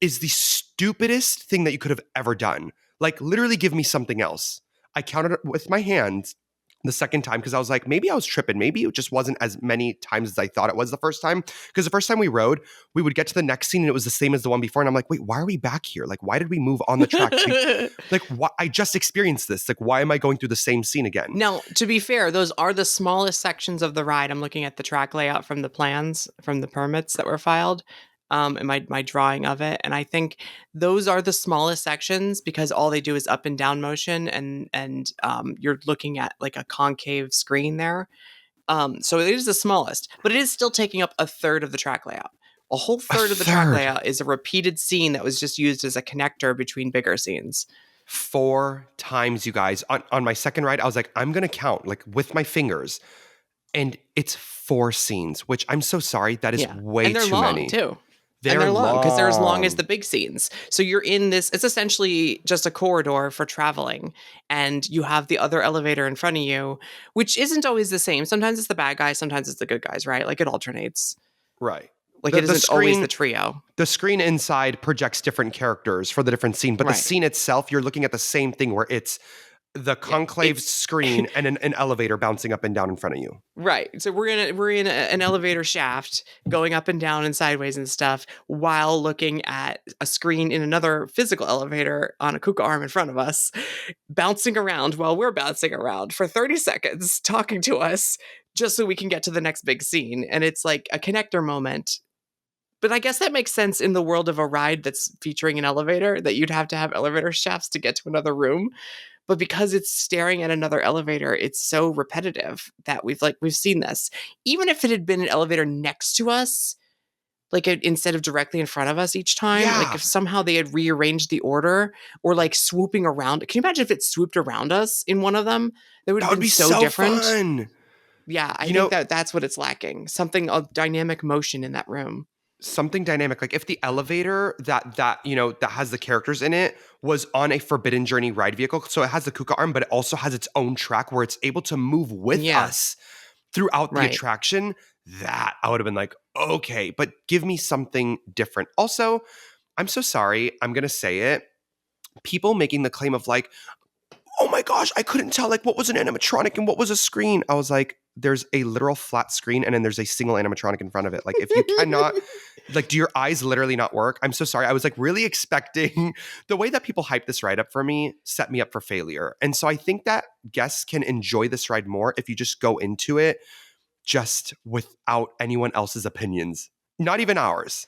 is the stupidest thing that you could have ever done. Like, literally give me something else. I counted it with my hands the second time because I was like, maybe I was tripping. Maybe it just wasn't as many times as I thought it was the first time. Because the first time we rode, we would get to the next scene and it was the same as the one before. And I'm like, wait, why are we back here? Like, why did we move on the track? Like, I just experienced this. Like, why am I going through the same scene again? Now, to be fair, those are the smallest sections of the ride. I'm looking at the track layout from the plans, from the permits that were filed, and my drawing of it. And I think those are the smallest sections because all they do is up and down motion, and you're looking at like a concave screen there. So it is the smallest, but it is still taking up a third of the track layout. A whole third of the track layout is a repeated scene that was just used as a connector between bigger scenes. 4 times, you guys. On my second ride, I was like, I'm going to count like with my fingers. And it's 4 scenes, which I'm so sorry. That is way and they're too long, many. Too. They're long because they're as long as the big scenes. So you're in this, it's essentially just a corridor for traveling. And you have the other elevator in front of you, which isn't always the same. Sometimes it's the bad guys, sometimes it's the good guys, right? Like it alternates. Right. Like it isn't always the trio. The screen inside projects different characters for the different scene, but the scene itself, you're looking at the same thing where it's the conclave screen and an elevator bouncing up and down in front of you. Right. So we're in an elevator shaft going up and down and sideways and stuff while looking at a screen in another physical elevator on a KUKA arm in front of us, bouncing around while we're bouncing around for 30 seconds, talking to us just so we can get to the next big scene. And it's like a connector moment. But I guess that makes sense in the world of a ride that's featuring an elevator, that you'd have to have elevator shafts to get to another room. But because it's staring at another elevator, it's so repetitive that we've seen this. Even if it had been an elevator next to us, like instead of directly in front of us each time, like if somehow they had rearranged the order or like swooping around. Can you imagine if it swooped around us in one of them? That would be so different. Fun. Yeah, I think that's what it's lacking. Something of dynamic motion in that room. Something dynamic. Like if the elevator that has the characters in it was on a Forbidden Journey ride vehicle, so it has the KUKA arm, but it also has its own track where it's able to move with us throughout the attraction, that I would have been like, okay, but give me something different. Also, I'm so sorry, I'm gonna say it. People making the claim of like, oh my gosh, I couldn't tell like what was an animatronic and what was a screen. I was like, there's a literal flat screen and then there's a single animatronic in front of it. Like if you cannot, like, do your eyes literally not work? I'm so sorry. I was like really expecting the way that people hype this ride up for me set me up for failure. And so I think that guests can enjoy this ride more if you just go into it just without anyone else's opinions, not even ours.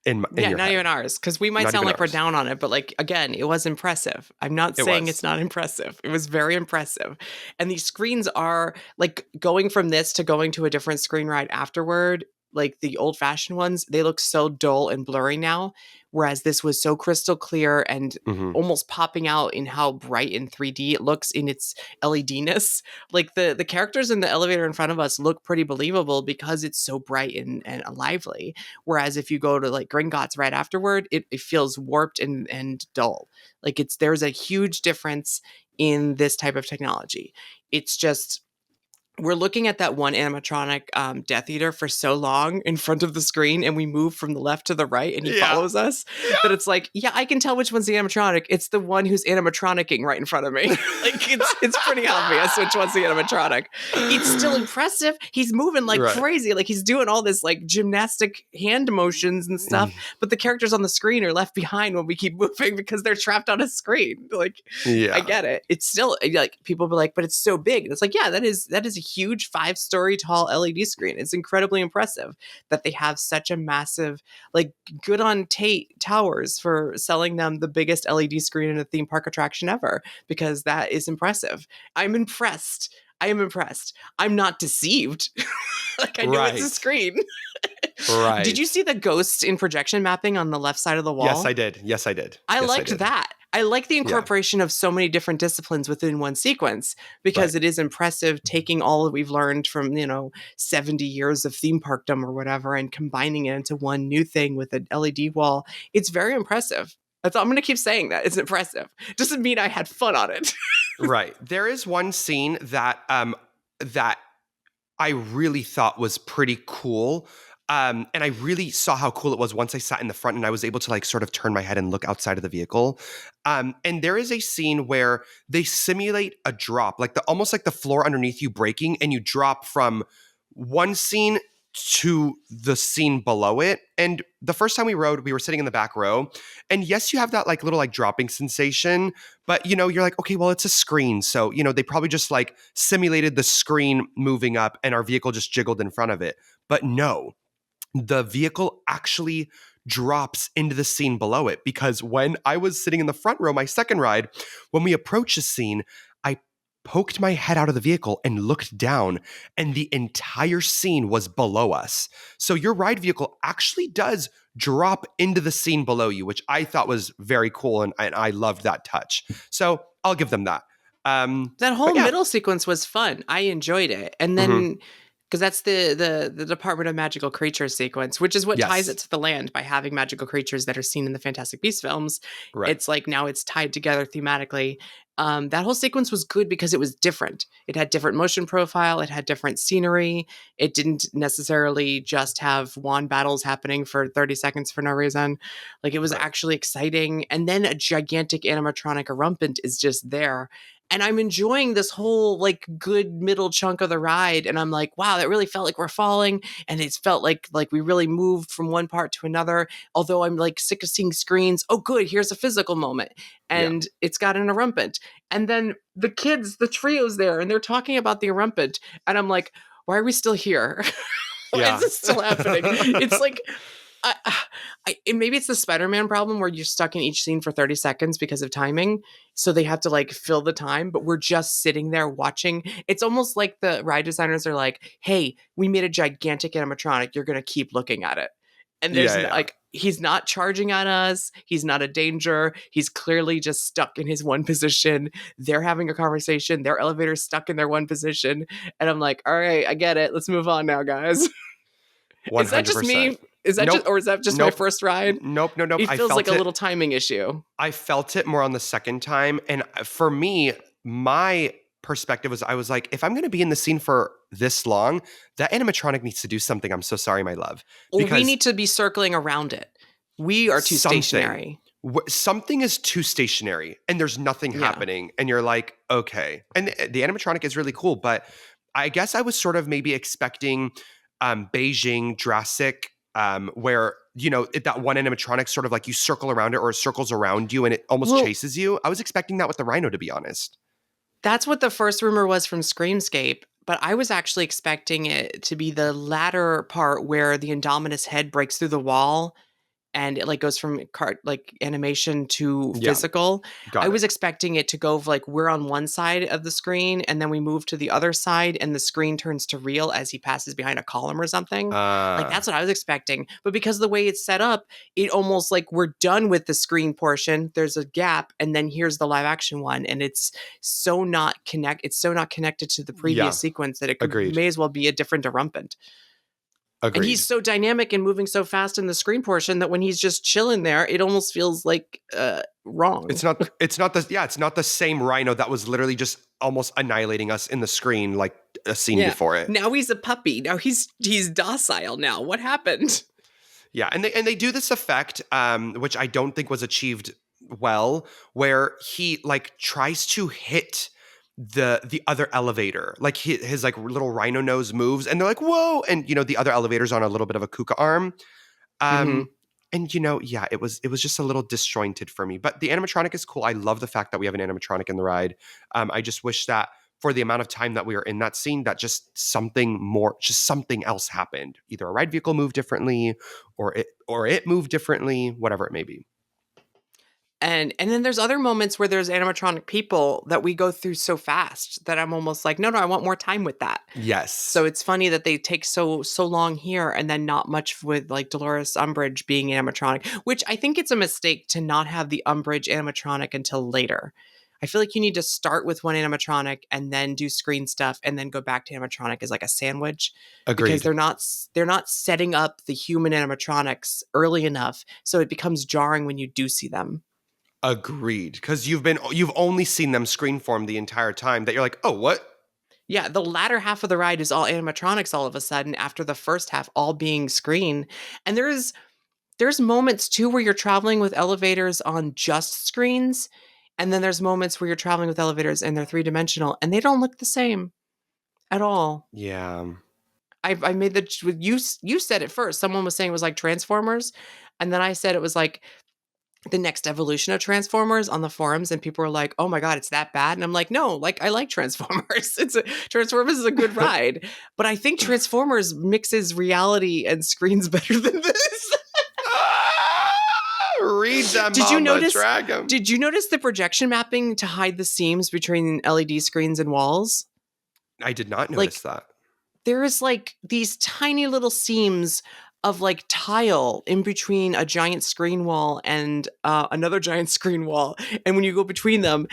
In Yeah, your not head. even ours, because we might Not sound even like we're ours. down on it, but like again, it was impressive. I'm not It saying was. it's not impressive. It was very impressive. And these screens are like going from this to going to a different screen ride afterward, like the old fashioned ones, they look so dull and blurry now. Whereas this was so crystal clear and Mhm. almost popping out in how bright in 3D it looks in its LED-ness. Like the characters in the elevator in front of us look pretty believable because it's so bright and lively. Whereas if you go to like Gringotts right afterward, it feels warped and dull. Like there's a huge difference in this type of technology. It's just we're looking at that one animatronic Death Eater for so long in front of the screen, and we move from the left to the right, and he Yeah. follows us. Yeah. That it's like, yeah, I can tell which one's the animatronic. It's the one who's animatronicking right in front of me. Like it's pretty obvious which one's the animatronic. It's still impressive. He's moving like Right. crazy, like he's doing all this like gymnastic hand motions and stuff. But the characters on the screen are left behind when we keep moving because they're trapped on a screen. Like, Yeah. I get it. It's still like people be like, but it's so big. And it's like, yeah, that is a huge 5-story tall LED screen. It's incredibly impressive that they have such a massive, like, good on Tate Towers for selling them the biggest LED screen in a theme park attraction ever, because that is impressive. I'm impressed. I am impressed. I'm not deceived. Like, I know it's a Right. screen. Right. Did you see the ghosts in projection mapping on the left side of the wall? Yes, I did. Yes, I did. I Yes, liked did. that. I like the incorporation of so many different disciplines within one sequence, because Right. it is impressive taking all that we've learned from, 70 years of theme parkdom or whatever and combining it into one new thing with an LED wall. It's very impressive. I'm going to keep saying that. It's impressive. Doesn't mean I had fun on it. Right. There is one scene that that I really thought was pretty cool. And I really saw how cool it was once I sat in the front and I was able to like sort of turn my head and look outside of the vehicle. And there is a scene where they simulate a drop, like almost like the floor underneath you breaking, and you drop from one scene to the scene below it. And the first time we rode, we were sitting in the back row. And yes, you have that like little like dropping sensation, but you're like, okay, well, it's a screen. So, they probably just like simulated the screen moving up and our vehicle just jiggled in front of it. But no, the vehicle actually drops into the scene below it, because when I was sitting in the front row, my second ride, when we approached the scene, I poked my head out of the vehicle and looked down, and the entire scene was below us. So your ride vehicle actually does drop into the scene below you, which I thought was very cool, and I loved that touch. So I'll give them that. That whole middle sequence was fun. I enjoyed it. And then because that's the Department of Magical Creatures sequence, which is what ties it to the land by having magical creatures that are seen in the Fantastic Beasts films. Right. It's like now it's tied together thematically. That whole sequence was good because it was different. It had different motion profile. It had different scenery. It didn't necessarily just have wand battles happening for 30 seconds for no reason. Like, it was actually exciting. And then a gigantic animatronic erumpent is just there. And I'm enjoying this whole like good middle chunk of the ride. And I'm like, wow, that really felt like we're falling. And it's felt like we really moved from one part to another. Although I'm like sick of seeing screens. Oh, good, here's a physical moment. And it's got an erumpent. And then the kids, the trio's there, and they're talking about the erumpent. And I'm like, why are we still here? Why is this still happening? It's like, maybe it's the Spider-Man problem where you're stuck in each scene for 30 seconds because of timing. So they have to like fill the time, but we're just sitting there watching. It's almost like the ride designers are like, hey, we made a gigantic animatronic. You're going to keep looking at it. And there's like, he's not charging at us. He's not a danger. He's clearly just stuck in his one position. They're having a conversation. Their elevator's stuck in their one position. And I'm like, all right, I get it. Let's move on now, guys. 100%. Is that just me? Is that just, or is that just my first ride? Nope. It feels like a little timing issue. I felt it more on the second time. And for me, my perspective was, I was like, if I'm going to be in the scene for this long, that animatronic needs to do something. I'm so sorry, my love. Well, we need to be circling around it. We are too stationary. something is too stationary and there's nothing Yeah. happening and you're like, okay. And the animatronic is really cool, but I guess I was sort of maybe expecting Beijing Jurassic, where, that one animatronic sort of like you circle around it or it circles around you and it almost Well, chases you. I was expecting that with the rhino, to be honest. that's what the first rumor was from Screamscape, but I was actually expecting it to be the latter part where the Indominus head breaks through the wall and it like goes from animation to Yeah, physical. I got it. was expecting it to go like we're on one side of the screen and then we move to the other side and the screen turns to real as he passes behind a column or something. Like Uh, that's what I was expecting. But because of the way it's set up, it almost like we're done with the screen portion. There's a gap and then here's the live action one and it's so not connected to the yeah, previous sequence that it could agreed. may as well be a different Derumpant. And he's Agreed. so dynamic and moving so fast in the screen portion that when he's just chilling there, it almost feels like wrong. It's not the same rhino that was literally just almost annihilating us in the screen like a scene Yeah. before it. Now he's a puppy. Now he's docile now. What happened? Yeah, and they do this effect, which I don't think was achieved well, where he like tries to hit the other elevator, like his like little rhino nose moves, and they're like, "Whoa!" And the other elevator's on a little bit of a kuka arm, Hmm. and yeah, it was just a little disjointed for me. But the animatronic is cool. I love the fact that we have an animatronic in the ride. I just wish that for the amount of time that we were in that scene, that just something else happened. Either a ride vehicle moved differently, or it moved differently, whatever it may be. And then there's other moments where there's animatronic people that we go through so fast that I'm almost like, no, I want more time with that. Yes, So it's funny that they take so long here and then not much with like Dolores Umbridge being animatronic, which I think it's a mistake to not have the Umbridge animatronic until later. I feel like you need to start with one animatronic and then do screen stuff and then go back to animatronic as like a sandwich because agreed, they're not setting up the human animatronics early enough so it becomes jarring when you do see them. agreed. Because you've only seen them screen form the entire time. That you're like, oh, what? Yeah, the latter half of the ride is all animatronics all of a sudden after the first half all being screen. And there's moments too where you're traveling with elevators on just screens, and then there's moments where you're traveling with elevators and they're three-dimensional and they don't look the same at all. Yeah, I made you said it first. Someone was saying it was like Transformers, and then I said it was like the next evolution of Transformers on the forums, and people were like, "Oh my god, it's that bad?" And I'm like, "No, like I like Transformers. Transformers is a good ride, but I think Transformers mixes reality and screens better than this." read them, Did you mama, notice? drag 'em. Did you notice the projection mapping to hide the seams between LED screens and walls? I did not notice Like that. there is like these tiny little seams of like tile in between a giant screen wall and another giant screen wall, and when you go between them,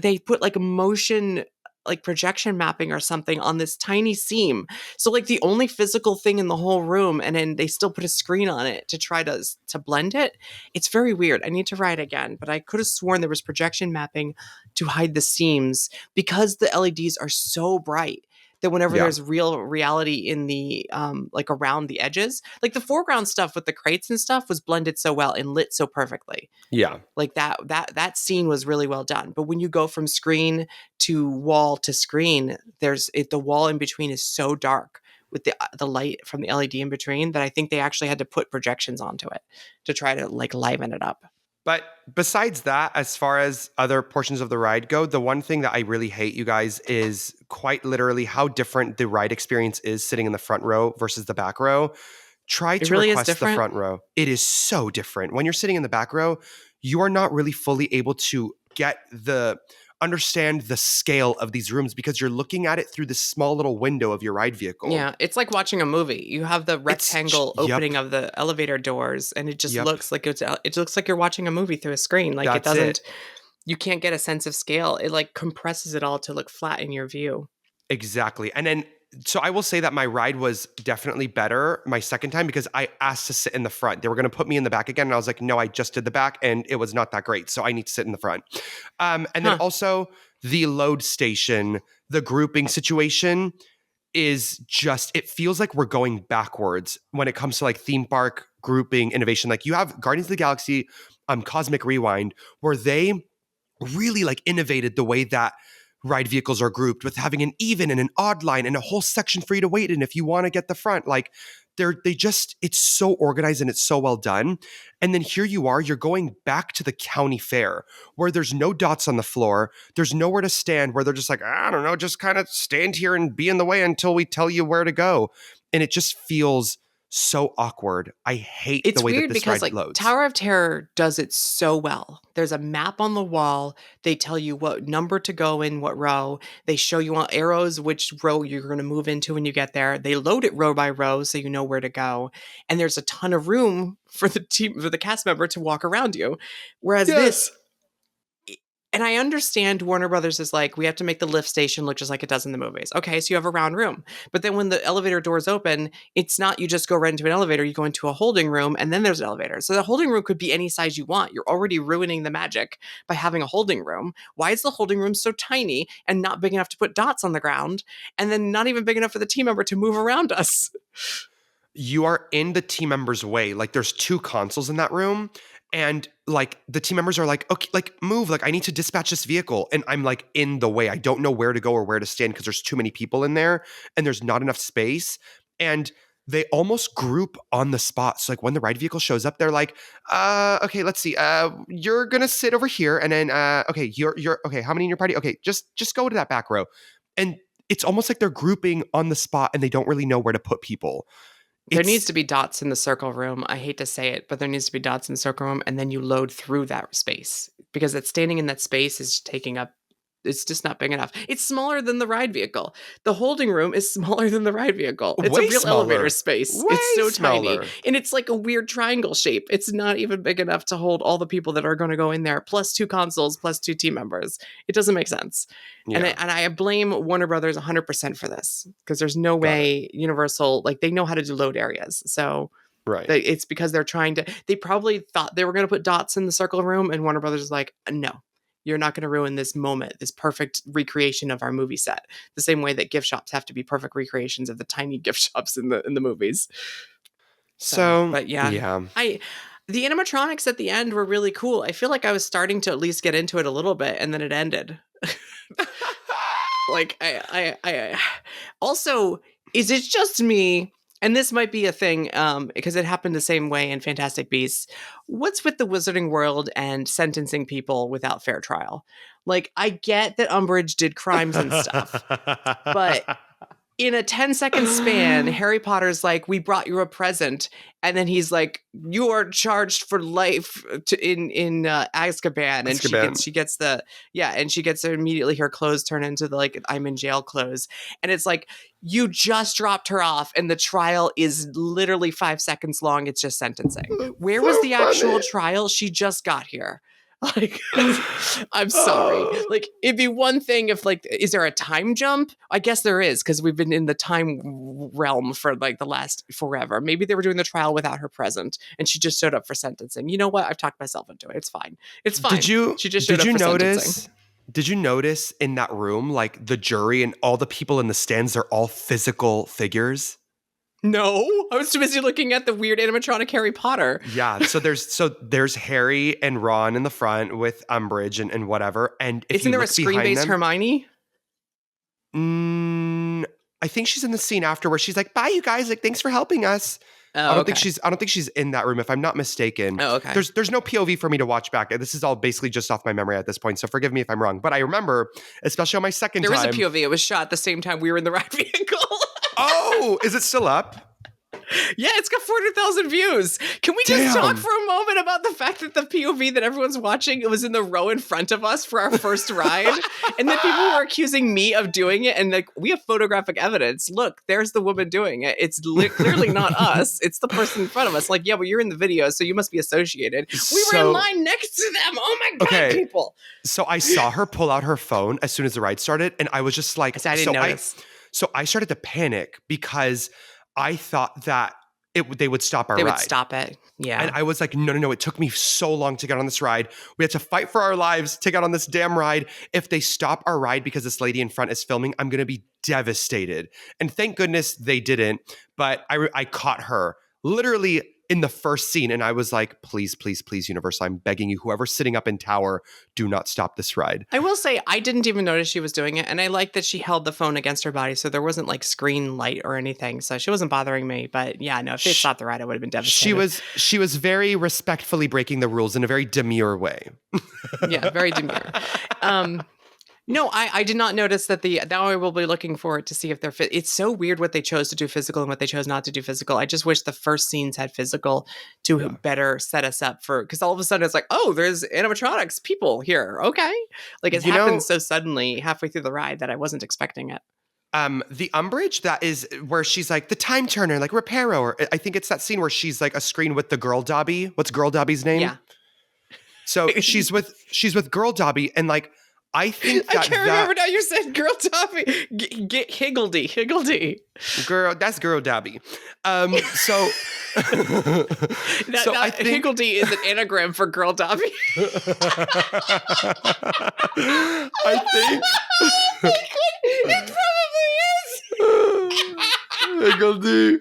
they put like a motion like projection mapping or something on this tiny seam. So like the only physical thing in the whole room, and then they still put a screen on it to try to blend it. It's very weird. I need to write again, but I could have sworn there was projection mapping to hide the seams because the LEDs are so bright that whenever Yeah, there's real reality in the like around the edges, like the foreground stuff with the crates and stuff was blended so well and lit so perfectly. yeah. Like that scene was really well done. But when you go from screen to wall to screen, the wall in between is so dark with the light from the LED in between that I think they actually had to put projections onto it to try to like liven it up. But besides that, as far as other portions of the ride go, the one thing that I really hate, you guys, is quite literally how different the ride experience is sitting in the front row versus the back row. Try It to really is request the different. front row. It is so different. When you're sitting in the back row, you are not really fully able to understand the scale of these rooms because you're looking at it through this small little window of your ride vehicle. Yeah, it's like watching a movie. You have the rectangle Yep, opening of the elevator doors, and it just yep. looks like it looks like you're watching a movie through a screen. Like it That's it. doesn't. You can't get a sense of scale. It like compresses it all to look flat in your view. Exactly. And then, so I will say that my ride was definitely better my second time because I asked to sit in the front. They were going to put me in the back again. And I was like, no, I just did the back and it was not that great. So I need to sit in the front. And then Huh. also the load station, the grouping situation is just, it feels like we're going backwards when it comes to like theme park grouping innovation. Like you have Guardians of the Galaxy Cosmic Rewind, where they really like innovated the way that ride vehicles are grouped, with having an even and an odd line and a whole section for you to wait in if you want to get the front. Like it's so organized and it's so well done. And then here you are, you're going back to the county fair where there's no dots on the floor. There's nowhere to stand, where they're just like, I don't know, just kind of stand here and be in the way until we tell you where to go. And it just feels so awkward. I hate It's the way that weird this because ride like loads. Tower of Terror does it so well. There's a map on the wall. They tell you what number to go in, what row. They show you on arrows which row you're going to move into when you get there. They load it row by row so you know where to go. And there's a ton of room for the team, for the cast member to walk around you. Whereas this, and I understand Warner Brothers is like, we have to make the lift station look just like it does in the movies. Okay, so you have a round room. But then when the elevator doors open, it's not you just go right into an elevator, you go into a holding room and then there's an elevator. So the holding room could be any size you want. You're already ruining the magic by having a holding room. Why is the holding room so tiny and not big enough to put dots on the ground, and then not even big enough for the team member to move around us? You are in the team member's way. Like there's 2 consoles in that room, and like the team members are like, okay, like move, like I need to dispatch this vehicle. And I'm like in the way. I don't know where to go or where to stand because there's too many people in there and there's not enough space. And they almost group on the spot. So like when the ride vehicle shows up, they're like, okay, let's see. You're gonna sit over here, and then okay, you're okay, how many in your party? Okay, just go to that back row. And it's almost like they're grouping on the spot and they don't really know where to put people. There needs to be dots in the circle room. I hate to say it, but there needs to be dots in the circle room, and then you load through that space, because that standing in that space is taking up. It's just not big enough. It's smaller than the ride vehicle. The holding room is smaller than the ride vehicle. It's Way a real smaller. elevator space. Way It's so smaller. tiny. And it's like a weird triangle shape. It's not even big enough to hold all the people that are going to go in there, plus 2 consoles, plus 2 team members. It doesn't make sense. Yeah. And I blame Warner Brothers 100% for this, because there's no way Universal, like, they know how to do load areas. So Right. it's because they're trying to, they probably thought they were going to put dots in the circle room, and Warner Brothers is like, no, you're not going to ruin this moment, this perfect recreation of our movie set. The same way that gift shops have to be perfect recreations of the tiny gift shops in the movies. So but yeah. The animatronics at the end were really cool. I feel like I was starting to at least get into it a little bit, and then it ended. Like I also, is it just me? And this might be a thing, because it happened the same way in Fantastic Beasts. What's with the Wizarding World and sentencing people without fair trial? Like, I get that Umbridge did crimes and stuff, but in a 10-second span, Harry Potter's like, we brought you a present. And then he's like, you are charged for life in Azkaban. And she gets and she gets immediately her clothes turn into the, like, I'm in jail clothes. And it's like, you just dropped her off and the trial is literally 5 seconds long. It's just sentencing. Where was the actual trial? She just got here. Like, I'm sorry. Like, it'd be one thing if, like, is there a time jump? I guess there is, because we've been in the time realm for like the last forever. Maybe they were doing the trial without her present and she just showed up for sentencing. You know what? I've talked myself into it. It's fine. It's fine. She just showed up for sentencing. Did you notice in that room, like the jury and all the people in the stands, they're all physical figures? No, I was too busy looking at the weird animatronic Harry Potter. Yeah, so there's Harry and Ron in the front with Umbridge and whatever. And if isn't there a screen-based Hermione? I think she's in the scene after where she's like, "Bye, you guys! Like, thanks for helping us." I don't think she's in that room, if I'm not mistaken. Oh, okay. There's no POV for me to watch back. This is all basically just off my memory at this point, so forgive me if I'm wrong. But I remember, especially on my second time. There is a POV. It was shot at the same time we were in the ride vehicle. Oh, is it still up? Yeah, it's got 400,000 views. Can we just talk for a moment about the fact that the POV that everyone's watching, it was in the row in front of us for our first ride, and that people were accusing me of doing it, and like, we have photographic evidence. Look, there's the woman doing it. It's clearly not us. It's the person in front of us. Like, yeah, well, you're in the video, so you must be associated. We were in line next to them. Oh my God, people. So I saw her pull out her phone as soon as the ride started, and I was just like, I didn't notice. So I started to panic because I thought that they would stop our ride. They would stop it. Yeah. And I was like, no. It took me so long to get on this ride. We had to fight for our lives to get on this damn ride. If they stop our ride because this lady in front is filming, I'm going to be devastated. And thank goodness they didn't. But I caught her literally in the first scene. And I was like, please, please, please, Universal, I'm begging you, whoever's sitting up in tower, do not stop this ride. I will say I didn't even notice she was doing it. And I like that she held the phone against her body. So there wasn't like screen light or anything. So she wasn't bothering me. But yeah, no, if they stopped the ride, I would have been devastated. She was very respectfully breaking the rules in a very demure way. Yeah, very demure. No, I did not notice that now I will be looking for it to see if they're fit. It's so weird what they chose to do physical and what they chose not to do physical. I just wish the first scenes had physical to better set us up for, because all of a sudden it's like, oh, there's animatronics people here. Okay. Like it happened so suddenly halfway through the ride that I wasn't expecting it. The umbrage, that is where she's like the time turner, like Reparo, or I think it's that scene where she's like a screen with the girl Dobby. What's girl Dobby's name? Yeah. So she's with girl Dobby, and like I think I can't remember now. You said girl Dobby. Get Higgledy. Girl, that's girl Dobby. So I think Higgledy is an anagram for girl Dobby. I think it probably is. Higgledy.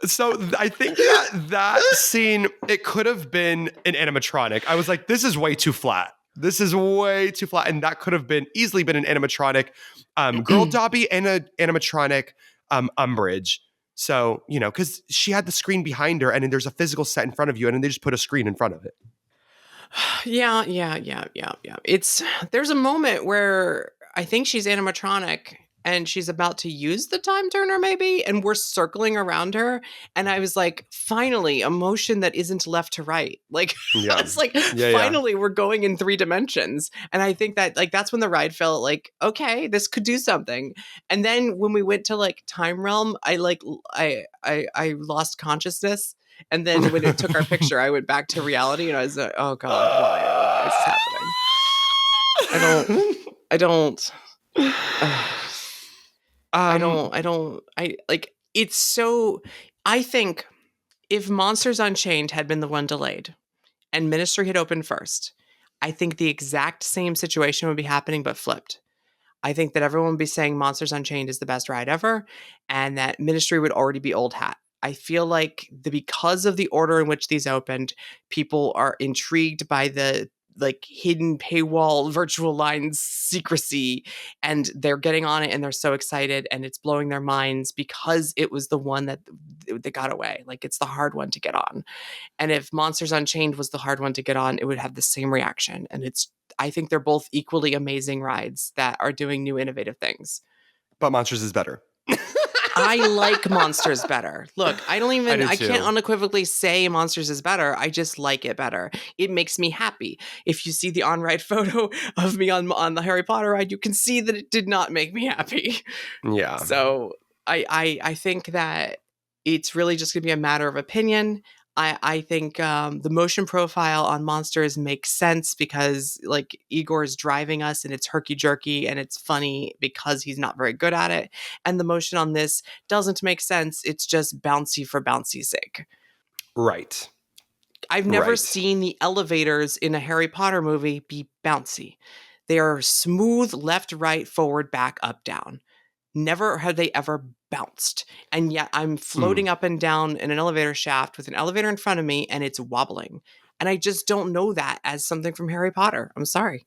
So I think that scene, it could have been an animatronic. I was like, this is way too flat. This is way too flat. And that could have easily been an animatronic girl Dobby and an animatronic umbrage. So, because she had the screen behind her and then there's a physical set in front of you and then they just put a screen in front of it. Yeah. There's a moment where I think she's animatronic and she's about to use the time turner maybe, and we're circling around her. And I was like, finally, a motion that isn't left to right. Like, it's like, finally, we're going in 3 dimensions. And I think that like, that's when the ride felt like, okay, this could do something. And then when we went to like time realm, I lost consciousness. And then when it took our picture, I went back to reality and I was like, oh God, why is this happening? I don't. It's so, I think if Monsters Unchained had been the one delayed and Ministry had opened first, I think the exact same situation would be happening, but flipped. I think that everyone would be saying Monsters Unchained is the best ride ever, and that Ministry would already be old hat. I feel like because of the order in which these opened, people are intrigued by the like hidden paywall virtual lines secrecy, and they're getting on it and they're so excited and it's blowing their minds because it was the one that they got away. Like it's the hard one to get on. And if Monsters Unchained was the hard one to get on, it would have the same reaction. And I think they're both equally amazing rides that are doing new innovative things. But Monsters is better. I like Monsters better. Look, I can't unequivocally say Monsters is better. I just like it better. It makes me happy. If you see the on-ride photo of me on the Harry Potter ride, you can see that it did not make me happy. Yeah. So I think that it's really just going to be a matter of opinion. I think the motion profile on Monsters makes sense because like Igor's driving us and it's herky-jerky and it's funny because he's not very good at it. And the motion on this doesn't make sense. It's just bouncy for bouncy's sake. Right. I've never seen the elevators in a Harry Potter movie be bouncy. They are smooth left, right, forward, back, up, down. Never have they ever bounced. And yet I'm floating up and down in an elevator shaft with an elevator in front of me and it's wobbling. And I just don't know that as something from Harry Potter. I'm sorry.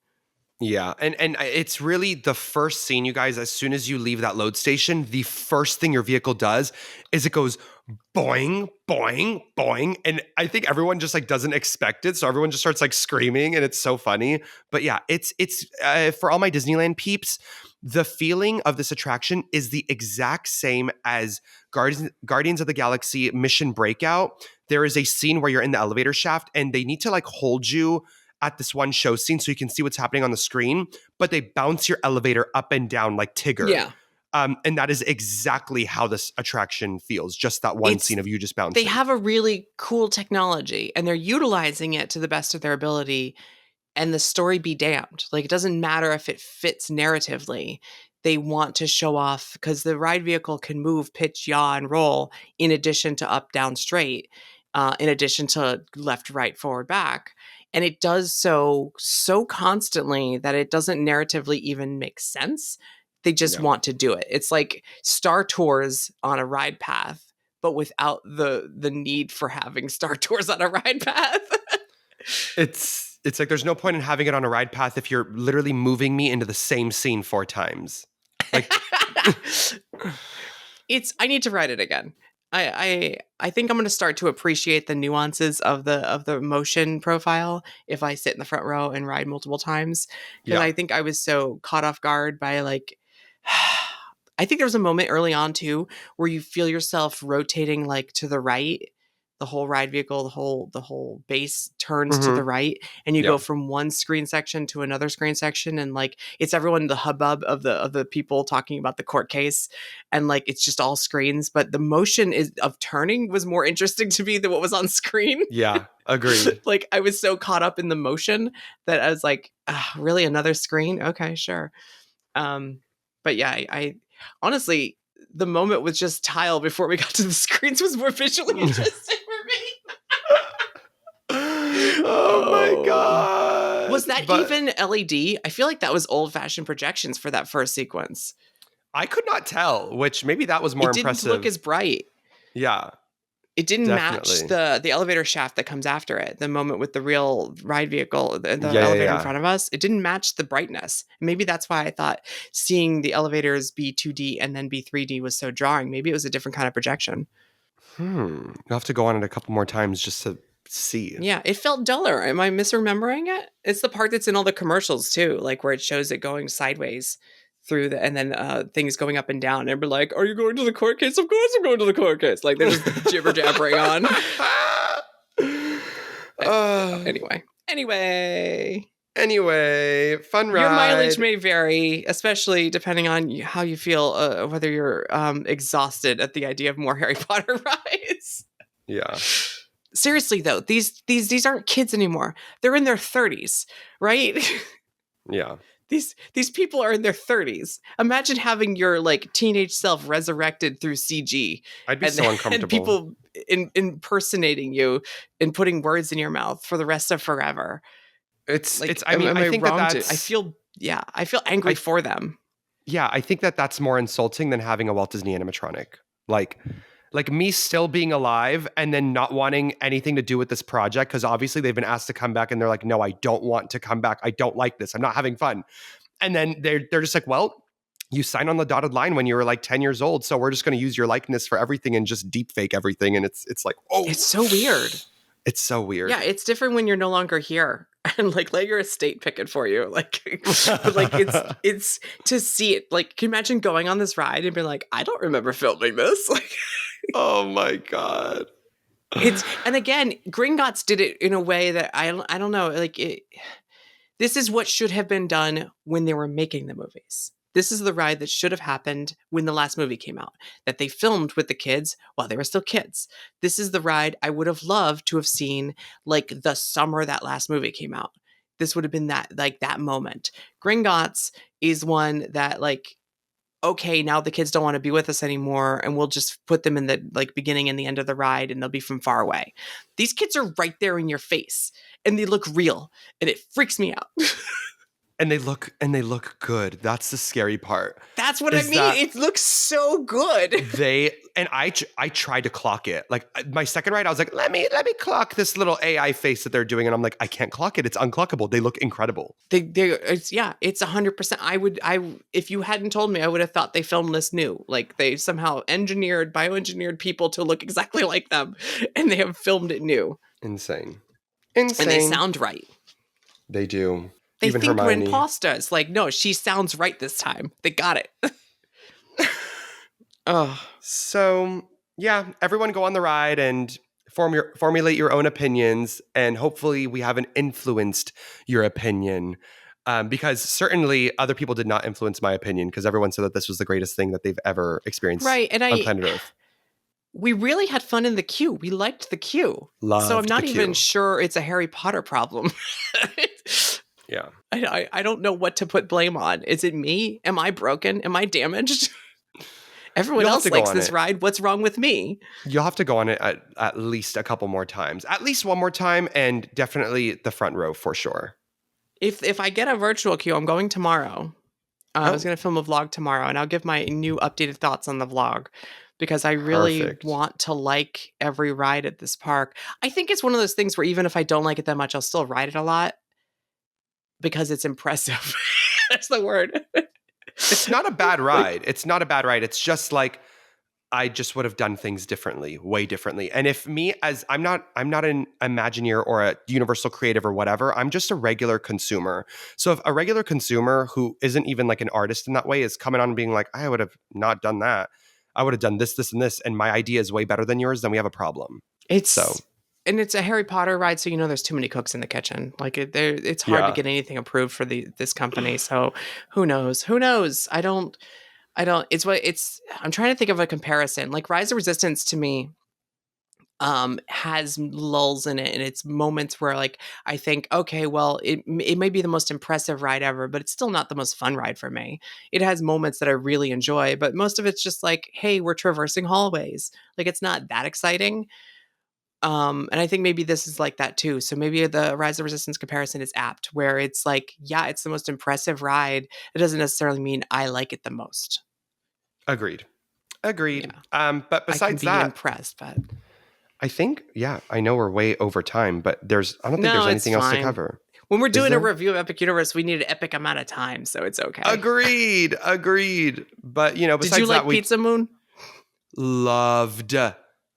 Yeah. And it's really the first scene, you guys, as soon as you leave that load station, the first thing your vehicle does is it goes boing, boing, boing. And I think everyone just like doesn't expect it. So everyone just starts like screaming and it's so funny. But yeah, it's for all my Disneyland peeps, the feeling of this attraction is the exact same as Guardians of the Galaxy Mission Breakout. There is a scene where you're in the elevator shaft and they need to like hold you at this one show scene so you can see what's happening on the screen, but they bounce your elevator up and down like Tigger. Yeah. And that is exactly how this attraction feels. Just that one scene of you just bouncing. They have a really cool technology and they're utilizing it to the best of their ability, and the story be damned. Like it doesn't matter if it fits narratively. They want to show off because the ride vehicle can move, pitch, yaw, and roll in addition to up, down, straight, in addition to left, right, forward, back. And it does so constantly that it doesn't narratively even make sense. They just want to do it. It's like Star Tours on a ride path but without the need for having Star Tours on a ride path. It's like there's no point in having it on a ride path if you're literally moving me into the same scene 4 times. Like I need to ride it again. I think I'm going to start to appreciate the nuances of the motion profile if I sit in the front row and ride multiple times, because Yeah. I think I was so caught off guard by like I think there was a moment early on too where you feel yourself rotating like to the right. The whole ride vehicle, the whole base turns to the right, and you Yeah. go from one screen section to another screen section, and like it's everyone, the hubbub of the people talking about the court case, and like it's just all screens. But the motion of turning was more interesting to me than what was on screen. Yeah, agreed. Like I was so caught up in the motion that I was like, really another screen? Okay, sure. But yeah, I honestly, the moment with just tile before we got to the screens was more visually interesting for me. Oh my god. Was that even LED? I feel like that was old-fashioned projections for that first sequence. I could not tell, which maybe that was more impressive. It didn't look as bright. Yeah. It didn't definitely match the elevator shaft that comes after it. The moment with the real ride vehicle, the elevator in front of us, it didn't match the brightness. Maybe that's why I thought seeing the elevators be 2D and then be 3D was so drawing. Maybe it was a different kind of projection. You'll have to go on it a couple more times just to see. Yeah, it felt duller. Am I misremembering it? It's the part that's in all the commercials too, like where it shows it going sideways through and then things going up and down, and we're like, "Are you going to the court case?" Of course, I'm going to the court case. Like they're just jibber jabbering on. Anyway, fun ride. Your mileage may vary, especially depending on how you feel, whether you're exhausted at the idea of more Harry Potter rides. Yeah. Seriously though, these aren't kids anymore. They're in their 30s, right? Yeah. These people are in their 30s. Imagine having your like teenage self resurrected through CG. I'd be so uncomfortable. And people impersonating you and putting words in your mouth for the rest of forever. I mean, I think I feel angry for them. Yeah, I think that's more insulting than having a Walt Disney animatronic. Like me still being alive and then not wanting anything to do with this project because obviously they've been asked to come back and they're like, no, I don't want to come back. I don't like this. I'm not having fun. And then they're just like, well, you signed on the dotted line when you were like 10 years old. So we're just going to use your likeness for everything and just deep fake everything. And it's like, oh, it's so weird. It's so weird. Yeah, it's different when you're no longer here and like let your estate pick it for you. Like, but like it's to see it. Like, can you imagine going on this ride and being like, I don't remember filming this. Like, oh my god. And again, Gringotts did it in a way that I don't know. Like, this is what should have been done when they were making the movies. This is the ride that should have happened when the last movie came out, that they filmed with the kids while they were still kids. This is the ride I would have loved to have seen like the summer that last movie came out. This would have been that moment. Gringotts is one that like, okay, now the kids don't want to be with us anymore and we'll just put them in the like beginning and the end of the ride and they'll be from far away. These kids are right there in your face and they look real and it freaks me out. And they look good. That's the scary part. That's what I mean. It looks so good. I tried to clock it. Like my second ride, I was like, let me clock this little AI face that they're doing, and I'm like, I can't clock it. It's unclockable. They look incredible. It's 100%. If you hadn't told me, I would have thought they filmed this new. Like they somehow bioengineered people to look exactly like them, and they have filmed it new. Insane. And they sound right. They do. They Even think Hermione. we're imposters. Like, no, she sounds right this time. They got it. Oh. So, yeah, everyone go on the ride and formulate your own opinions. And hopefully we haven't influenced your opinion. Because certainly other people did not influence my opinion because everyone said that this was the greatest thing that they've ever experienced on planet Earth. We really had fun in the queue. We liked the queue. So I'm not even sure it's a Harry Potter problem. Yeah. I don't know what to put blame on. Is it me? Am I broken? Am I damaged? Everyone else likes this ride. What's wrong with me? You'll have to go on it at least a couple more times. At least one more time, and definitely the front row for sure. If I get a virtual queue, I'm going tomorrow. I was going to film a vlog tomorrow, and I'll give my new updated thoughts on the vlog. because I really Perfect. want to like every ride at this park. I think it's one of those things where even if I don't like it that much, I'll still ride it a lot because it's impressive. That's the word. It's not a bad Like, ride. It's not a bad ride. It's just like I just would have done things differently, way differently. And if me as I'm not an Imagineer or a Universal creative or whatever, I'm just a regular consumer. So if a regular consumer who isn't even like an artist in that way is coming on and being like, I would have not done that. I would have done this, this, and this, and my idea is way better than yours, then we have a problem. So it's a Harry Potter ride, so there's too many cooks in the kitchen. Like it's hard to yeah. get anything approved for this company. So who knows? Who knows? I don't. It's what it's. I'm trying to think of a comparison. Like Rise of Resistance to me, has lulls in it, and it's moments where like I think, okay, well, it may be the most impressive ride ever, but it's still not the most fun ride for me. It has moments that I really enjoy, but most of it's just like, hey, we're traversing hallways. Like it's not that exciting. And I think maybe this is like that too. So maybe the Rise of Resistance comparison is apt, where it's like, yeah, it's the most impressive ride. It doesn't necessarily mean I like it the most. Agreed. Agreed. Yeah, But I can besides be that, impressed, but I think, yeah, I know we're way over time, but I don't think no, there's it's anything else to fine. cover. When we're Is doing a there? review of Epic Universe, we need an epic amount of time, so it's okay. Agreed. Agreed. But, Did you besides that, like we Pizza Moon? loved,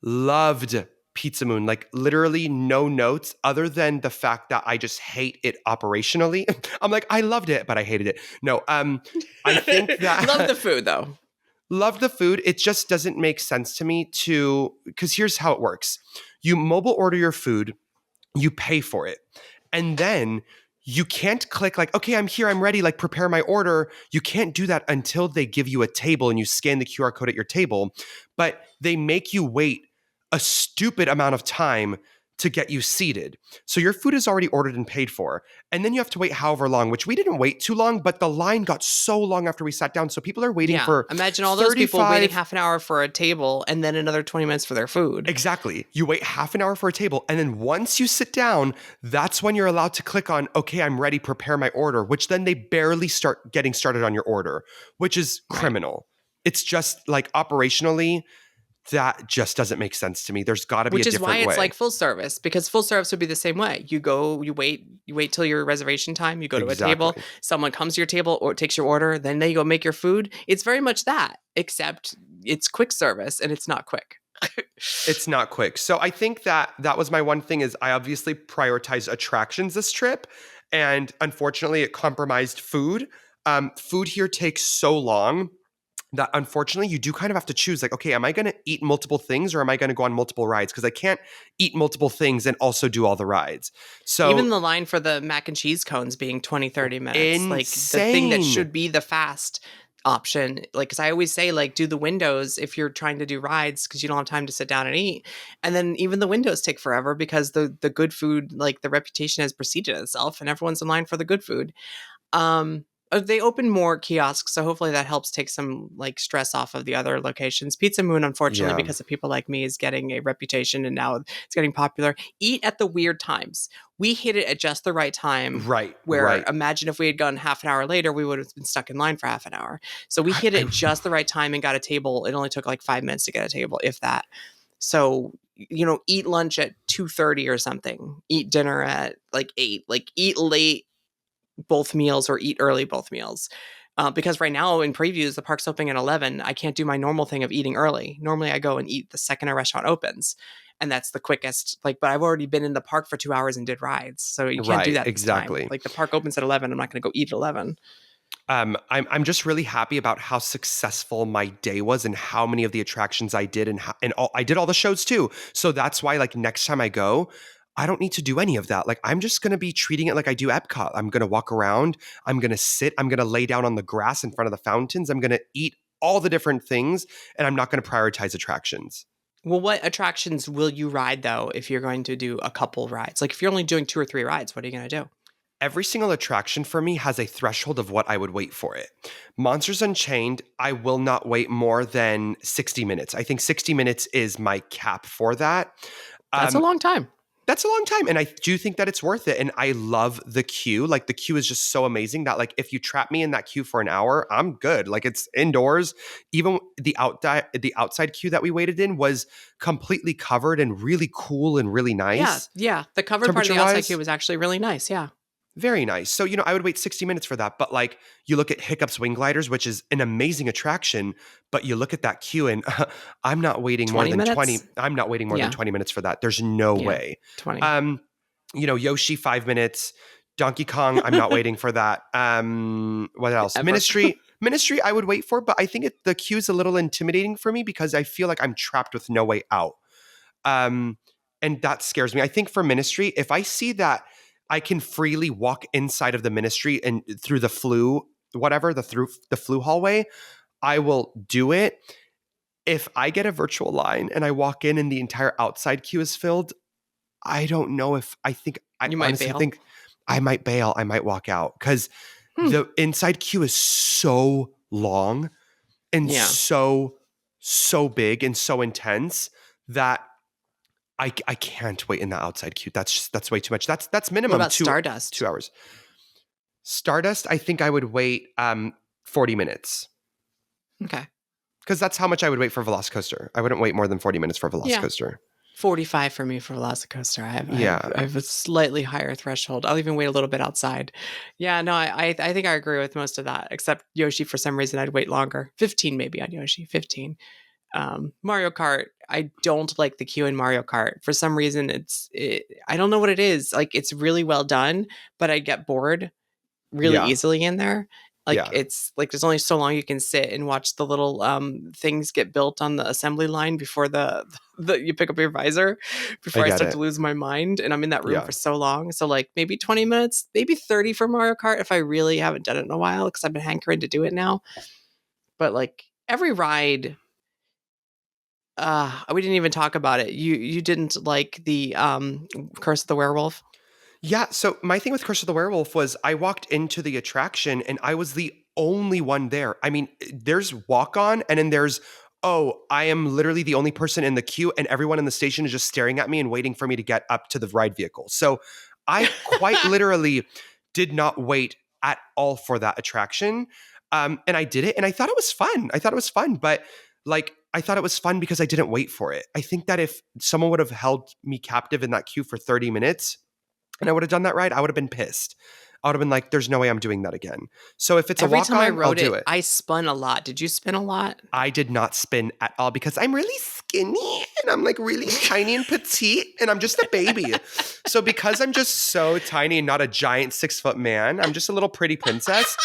loved Pizza Moon. Like literally no notes other than the fact that I just hate it operationally. I'm like, I loved it, but I hated it. No, I think Love that the food though. love the food. It just doesn't make sense to me because here's how it works. You mobile order your food, you pay for it. And then you can't click like, okay, I'm here, I'm ready, like prepare my order. You can't do that until they give you a table and you scan the QR code at your table. But they make you wait a stupid amount of time to get you seated. So your food is already ordered and paid for. And then you have to wait however long, which we didn't wait too long, but the line got so long after we sat down. So people are waiting Yeah, for imagine all those people waiting 35. half an hour for a table and then another 20 minutes for their food. Exactly. You wait half an hour for a table. And then once you sit down, that's when you're allowed to click on, okay, I'm ready, prepare my order, which then they barely start getting started on your order, which is Right. criminal. It's just like operationally, that just doesn't make sense to me. There's got to be a Which is why different it's way. like full service, because full service would be the same way. You go, you wait till your reservation time, you go to a table, Exactly. someone comes to your table or takes your order, then they go make your food. It's very much that, except it's quick service and it's not quick. It's not quick. So I think that was my one thing is I obviously prioritized attractions this trip. And unfortunately, it compromised food. Food here takes so long that unfortunately you do kind of have to choose like, okay, am I going to eat multiple things or am I going to go on multiple rides? Because I can't eat multiple things and also do all the rides. Even So the line for the mac and cheese cones being 20, 30 minutes, like the thing that insane. should be the fast option. Like, cause I always say, like, do the windows if you're trying to do rides because you don't have time to sit down and eat. And then even the windows take forever because the good food, like the reputation has preceded itself and everyone's in line for the good food. They opened more kiosks, so hopefully that helps take some like stress off of the other locations. Pizza Moon, unfortunately, Yeah. because of people like me, is getting a reputation and now it's getting popular. Eat at the weird times. We hit it at just the right time. Right. Where Right. imagine if we had gone half an hour later, we would have been stuck in line for half an hour. So we hit it just the right time and got a table. It only took like 5 minutes to get a table, if that. So eat lunch at 2:30 or something. Eat dinner at like 8. Like eat late both meals or eat early both meals. Because right now in previews, the park's opening at 11. I can't do my normal thing of eating early. Normally I go and eat the second a restaurant opens. And that's the quickest. Like, but I've already been in the park for 2 hours and did rides. So you can't do Right. that this time. Exactly. Like the park opens at 11. I'm not going to go eat at 11. I'm just really happy about how successful my day was and how many of the attractions I did I did all the shows too. So that's why like next time I go, I don't need to do any of that. Like I'm just gonna be treating it like I do Epcot. I'm gonna walk around, I'm gonna sit, I'm gonna lay down on the grass in front of the fountains, I'm gonna eat all the different things, and I'm not gonna prioritize attractions. Well, what attractions will you ride though if you're going to do a couple rides? Like if you're only doing 2 or 3 rides, what are you going to do? Every single attraction for me has a threshold of what I would wait for it. Monsters Unchained, I will not wait more than 60 minutes. I think 60 minutes is my cap for that. That's a Um, long time. That's a long time. And I do think that it's worth it. And I love the queue. Like the queue is just so amazing that like if you trap me in that queue for an hour, I'm good. Like it's indoors. Even the outside queue that we waited in was completely covered and really cool and really Yeah, nice. yeah. The covered part of the outside queue Temperature-wise, was actually really nice. Yeah. very nice. So, I would wait 60 minutes for that. But like you look at Hiccup's Wing Gliders, which is an amazing attraction, but you look at that queue and I'm not waiting more 20 than 20. minutes? I'm not waiting more than Yeah. 20 minutes for that. There's no Yeah. way. 20. Yoshi, 5 minutes. Donkey Kong, I'm not waiting for that. What else? Ever. Ministry, I would wait for, but I think the queue is a little intimidating for me because I feel like I'm trapped with no way out. And that scares me. I think for Ministry, if I see that I can freely walk inside of the Ministry and through the through the flu hallway, I will do it. If I get a virtual line and I walk in and the entire outside queue is filled, I don't know if I You might honestly bail. think I might bail. I might walk out because the inside queue is so long and Yeah. so big and so intense that I can't wait in the outside queue. That's way too much. That's minimum What about 2 Stardust? 2 hours. Stardust, I think I would wait 40 minutes. Okay. Because that's how much I would wait for Velocicoaster. I wouldn't wait more than 40 minutes for Velocicoaster. 45 for me for Velocicoaster. I have a slightly higher threshold. I'll even wait a little bit outside. Yeah, no, I think I agree with most of that, except Yoshi. For some reason, I'd wait longer. 15 maybe on Yoshi. 15. Mario Kart, I don't like the queue in Mario Kart. For some reason, I don't know what it is. Like, it's really well done, but I get bored really easily in there. Like it's like there's only so long you can sit and watch the little things get built on the assembly line before the you pick up your visor before I start to lose my mind, and I'm in that room for so long. So like maybe 20 minutes, maybe 30 for Mario Kart if I really haven't done it in a while because I've been hankering to do it now. But like every ride, we didn't even talk about it. You didn't like the Curse of the Werewolf? Yeah, so my thing with Curse of the Werewolf was I walked into the attraction and I was the only one there. I mean, there's walk on and then there's, I am literally the only person in the queue and everyone in the station is just staring at me and waiting for me to get up to the ride vehicle. So I quite literally did not wait at all for that attraction. And I did it and I thought it was fun. But like, I thought it was fun because I didn't wait for it. I think that if someone would have held me captive in that queue for 30 minutes, and I would have done that ride, I would have been pissed. I would have been like, there's no way I'm doing that again. So if it's Every a walk time I on, rode I'll do it. I spun a lot. Did you spin a lot? I did not spin at all because I'm really skinny and I'm like really tiny and petite and I'm just a baby. So because I'm just so tiny and not a giant 6-foot man, I'm just a little pretty princess.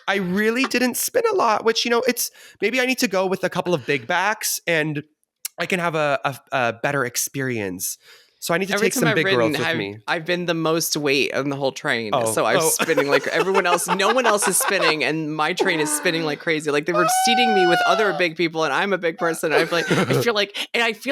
I really didn't spin a lot, which, it's maybe I need to go with a couple of big backs and I can have a better experience. So I need to take some big girls with me. I've been the most weight on the whole train. So I'm spinning like everyone else. No one else is spinning, and my train is spinning like crazy. Like they were seating me with other big people, and I'm a big person. I feel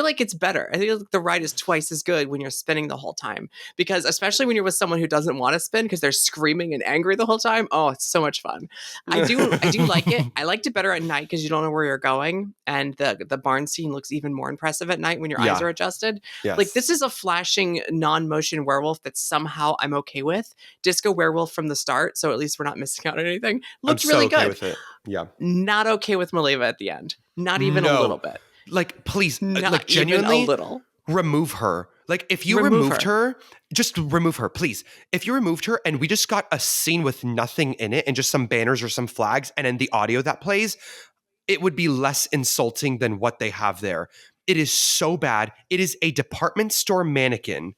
like it's better. I think the ride is twice as good when you're spinning the whole time, because especially when you're with someone who doesn't want to spin because they're screaming and angry the whole time. Oh, it's so much fun. I do like it. I liked it better at night because you don't know where you're going, and the barn scene looks even more impressive at night when your eyes are adjusted. Yes. Like this is a flashing non-motion werewolf that somehow I'm okay with. Disco werewolf from the start, so at least we're not missing out on anything. Looked really good. With it. Yeah. Not okay with Maleva at the end. Not even a little bit. Like, please, not like genuinely, even a little. Remove her. Like, if you removed her, just remove her, please. If you removed her and we just got a scene with nothing in it and just some banners or some flags and then the audio that plays, it would be less insulting than what they have there. It is so bad. It is a department store mannequin,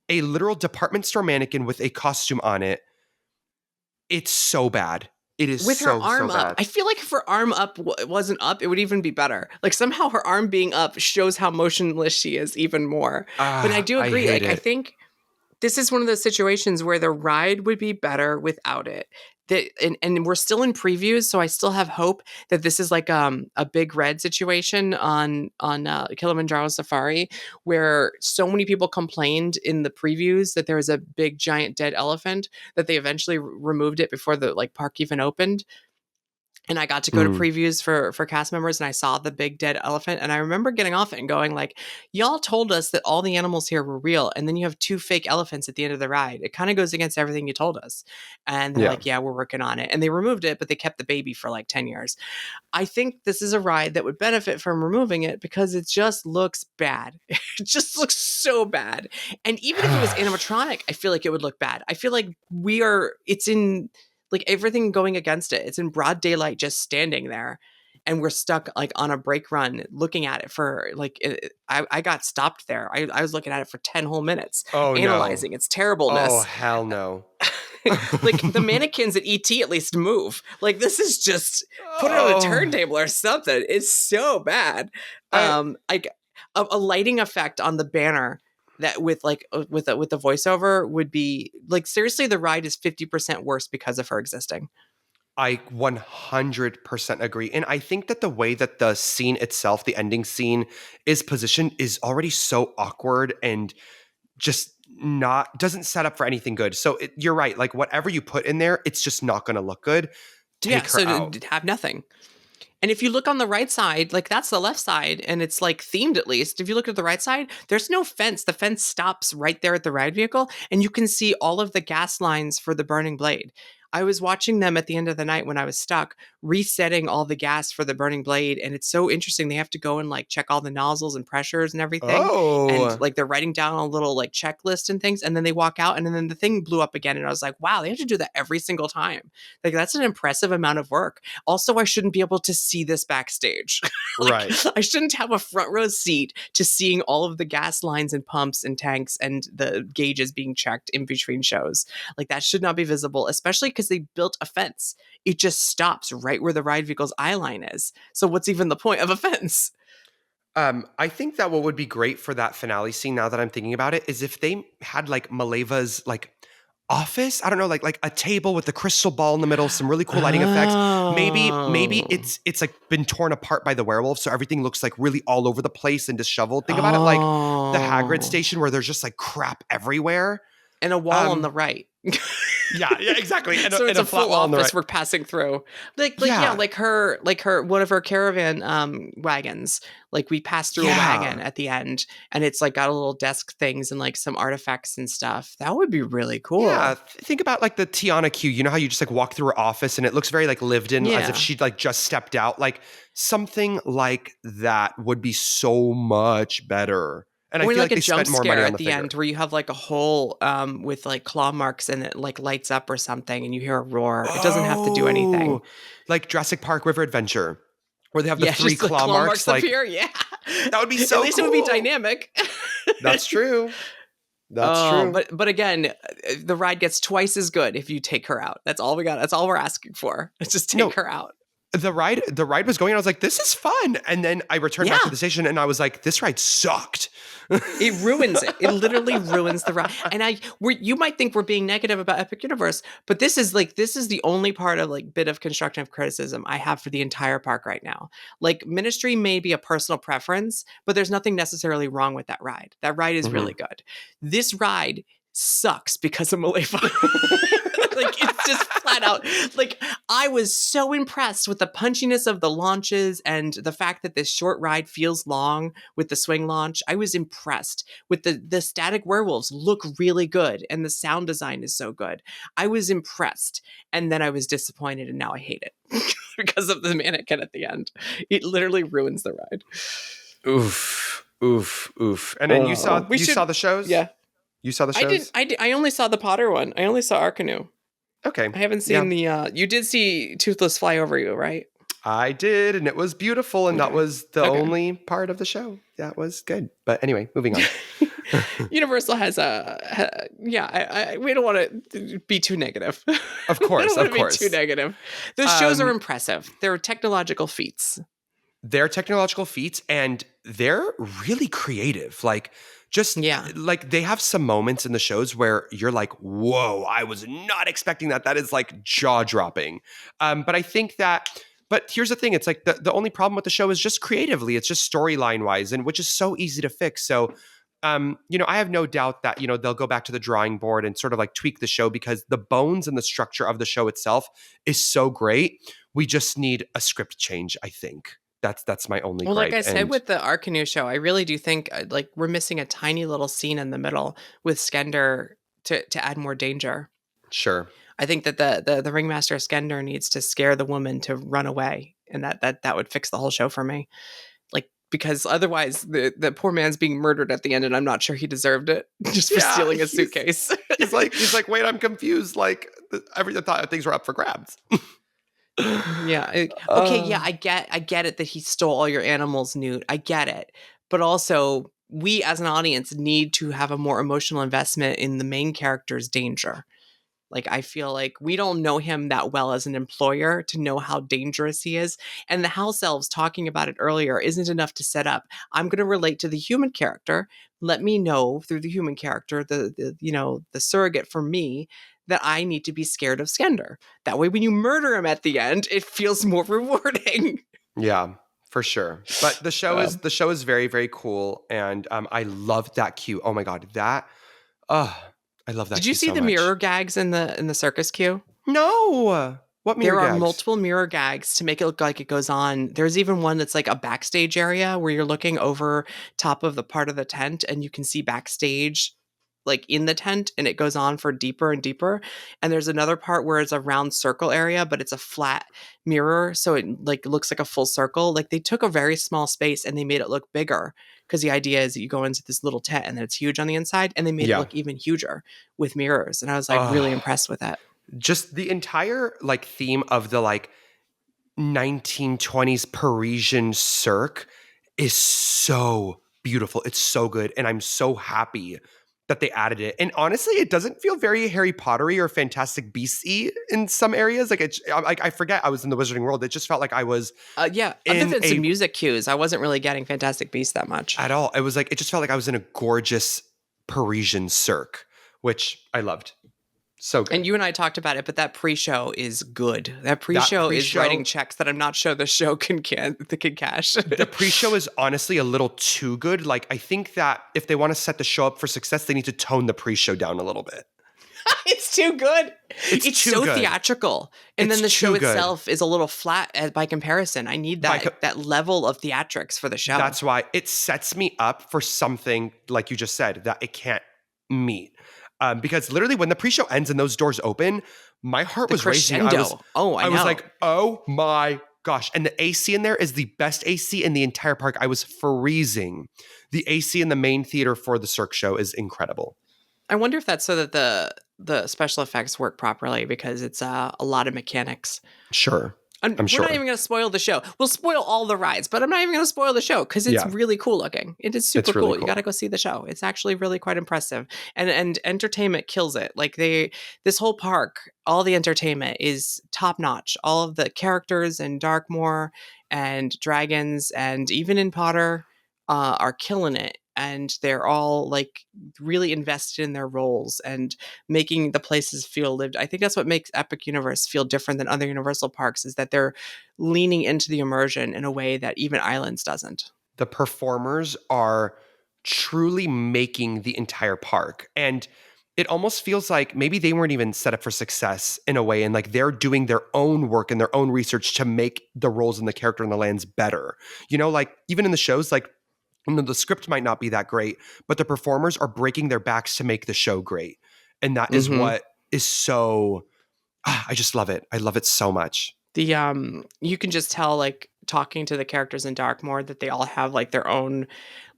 a literal department store mannequin with a costume on it. It's so bad. It is with her arm so up. bad. I feel like if her arm up wasn't up, it would even be better. Like somehow her arm being up shows how motionless she is even more. But I do agree. I think this is one of those situations where the ride would be better without it. And we're still in previews, so I still have hope that this is like a Big Red situation on Kilimanjaro Safari, where so many people complained in the previews that there was a big giant dead elephant that they eventually removed it before the park even opened. And I got to go to Mm. previews for cast members, and I saw the big dead elephant, and I remember getting off it and going like, y'all told us that all the animals here were real, and then you have two fake elephants at the end of the ride. It kind of goes against everything you told us. And they're Yeah. like, yeah, we're working on it. And they removed it, but they kept the baby for like 10 years. I think this is a ride that would benefit from removing it because it just looks bad. It just looks so bad. And even if it was animatronic, I feel like it would look bad. I feel like it's in like everything going against it. It's in broad daylight, just standing there. And we're stuck like on a brake run looking at it for like, I got stopped there. I was looking at it for 10 whole minutes, Oh no. analyzing its Oh terribleness. hell no. Like the mannequins at ET at least move. Like this is just put it on a Oh. turntable or something. It's so bad. I Like a lighting effect on the banner that with like with the voiceover would be like seriously the ride is 50% worse because of her existing. I 100% agree. And I think that the way that the scene itself, the ending scene, is positioned is already so awkward and just not doesn't set up for anything good. So you're right. Like whatever you put in there, it's just not going to look good. Yeah, Take her so out. to have nothing. And if you look on the right side, like that's the left side, and it's like themed at least. If you look at the right side, there's no fence. The fence stops right there at the ride vehicle, and you can see all of the gas lines for the burning blade. I was watching them at the end of the night when I was stuck, resetting all the gas for the burning blade. And it's so interesting. They have to go and like check all the nozzles and pressures and everything. And Oh, like they're writing down a little like checklist and things. And then they walk out and then the thing blew up again. And I was like, wow, they have to do that every single time. Like that's an impressive amount of work. Also, I shouldn't be able to see this backstage. Like right. I shouldn't have a front row seat to seeing all of the gas lines and pumps and tanks and the gauges being checked in between shows. Like that should not be visible, especially because they built a fence. It just stops right where the ride vehicle's eye line is. So what's even the point of a fence? I think that what would be great for that finale scene, now that I'm thinking about it, is if they had like Maleva's like office. I don't know, like a table with the crystal ball in the middle, some really cool lighting effects. Maybe Oh. it's like been torn apart by the werewolf, so everything looks like really all over the place and disheveled. Think about it like the Hagrid Oh. station where there's just like crap everywhere. And a wall on Um, the right. yeah, exactly. And So and it's a a flat full wall on the right. office we're passing through. Like yeah, Yeah, like her one of her caravan wagons. Like we pass through a wagon yeah. at the end and it's like got a little desk things and like some artifacts and stuff. That would be really Yeah, cool. think about like the Tiana queue. You know how you just like walk through her office and it looks very like lived in, as if Yeah. she'd like just stepped out. Like something like that would be so much better. And I Or feel like like a they jump spent more money scare on at the the end figure. where you have like a hole with like claw marks and it like lights up or something and you hear a roar. It doesn't have to do anything. Oh, like Jurassic Park River Adventure, where they have the Yeah, three just the claw claw marks. marks Like appear. Yeah. that would be At so least it would be cool. dynamic. That's true. That's Oh, true. but again, the ride gets twice as good if you take her out. That's all we got. That's all we're asking for. It's just take No, her out. the ride was going. And I was like, this is fun. And then I returned back to Yeah. the station, and I was like, this ride sucked. It ruins it. It literally ruins the ride. And you might think we're being negative about Epic Universe, but this is the only part of like bit of constructive criticism I have for the entire park right now. Like Ministry may be a personal preference, but there's nothing necessarily wrong with that ride. That ride is really Mhm. good. This ride sucks because of Malefa. Like it's just flat out. Like I was so impressed with the punchiness of the launches and the fact that this short ride feels long with the swing launch. I was impressed with the static werewolves look really good and the sound design is so good. I was impressed and then I was disappointed and now I hate it because of the mannequin at the end. It literally ruins the ride. Oof, oof, oof. And then you Oh, saw we you saw should. the shows? Yeah, You saw the I didn't. shows? I only saw the Potter one. I only saw Arkanu. Okay. I haven't Yeah. seen the. You did see Toothless fly over you, right? I did, and it was beautiful, and that Okay. was the Okay. only part of the show that was good. But anyway, moving on. Universal has yeah. We don't want to be too negative. Of We don't course, want of to be too course. negative. Those shows are Um, impressive. They're technological feats. they're technological feats, and they're really creative. Like, just Yeah. like they have some moments in the shows where you're like, "Whoa, I was not expecting that." That is like jaw dropping. But I think that. But here's the thing: it's like the only problem with the show is just creatively. It's just storyline wise, and which is so easy to fix. So, I have no doubt that they'll go back to the drawing board and sort of like tweak the show because the bones and the structure of the show itself is so great. We just need a script change, I think. That's my only Well, like gripe. I said And with the Arcanu show, I really do think like we're missing a tiny little scene in the middle with Skender to add more danger. sure. I think that the ringmaster Skender needs to scare the woman to run away, and that would fix the whole show for me. Like because otherwise the poor man's being murdered at the end, and I'm not sure he deserved it just for Yeah, stealing a suitcase. he's like, wait, I'm confused. Like I thought things were up for grabs. Yeah. Okay. Yeah. uh, I get it that he stole all your animals, Newt. I get it. But also, we as an audience need to have a more emotional investment in the main character's danger. Like, I feel like we don't know him that well as an employer to know how dangerous he is. And the house elves talking about it earlier isn't enough to set up. I'm going to relate to the human character. Let me know through the human character, the surrogate for me, that I need to be scared of Skender. That way, when you murder him at the end, it feels more rewarding. yeah, for sure. But the show is very, very cool, and I loved that cue. Oh my god, uh, I love that Did you cue see so the much. mirror gags in the circus queue? No, what mirror There are gags? multiple mirror gags to make it look like it goes on. There's even one that's like a backstage area where you're looking over top of the part of the tent and you can see backstage like in the tent and it goes on for deeper and deeper. And there's another part where it's a round circle area, but it's a flat mirror. So it like looks like a full circle. Like they took a very small space and they made it look bigger because the idea is that you go into this little tent and then it's huge on the inside and they made it Yeah. look even huger with mirrors. And I was like really Oh, impressed with that. just the entire like theme of the like 1920s Parisian cirque is so beautiful. It's so good, and I'm so happy that they added it. And honestly, it doesn't feel very Harry Pottery or Fantastic Beasty in some areas. Like I forget I was in the Wizarding World. It just felt like I was Yeah, other in than some a music cues, I wasn't really getting Fantastic Beasts that much. at all. It was like it just felt like I was in a gorgeous Parisian cirque, which I loved. So And good. you and I talked about it, but that pre-show is good. That That pre-show is writing pre-show checks that I'm not sure the show can cash. The pre-show is honestly a little too good. Like I think that if they want to set the show up for success, they need to tone the pre-show down a little bit. It's too good. It's too so good. theatrical, and It's then the show too good. itself is a little flat by comparison. I need By that level of theatrics for the show. That's why it sets me up for something like you just said that it can't meet. Because literally when the pre-show ends and those doors open, my heart the was racing. crescendo. I I was know. like, oh my gosh. And the AC in there is the best AC in the entire park. I was freezing. The AC in the main theater for the Cirque show is incredible. I wonder if that's so that the special effects work properly because it's a lot of mechanics. Sure. And I'm we're sure. not even going to spoil the show. We'll spoil all the rides, but I'm not even going to spoil the show because it's Yeah. really cool looking. It is super It's really cool. You cool. got to go see the show. It's actually really quite impressive, and entertainment kills it. Like this whole park, all the entertainment is top notch. All of the characters in Darkmoor and Dragons, and even in Potter, are killing it. And they're all like really invested in their roles and making the places feel lived. I think that's what makes Epic Universe feel different than other Universal parks is that they're leaning into the immersion in a way that even Islands doesn't. The performers are truly making the entire park. And it almost feels like maybe they weren't even set up for success in a way. And like they're doing their own work and their own research to make the roles and the character and the lands better. You know, like even in the shows, like, you know, the script might not be that great, but the performers are breaking their backs to make the show great. And that is what is so, I just love it. I love it so much. You can just tell like talking to the characters in Darkmoor that they all have like their own,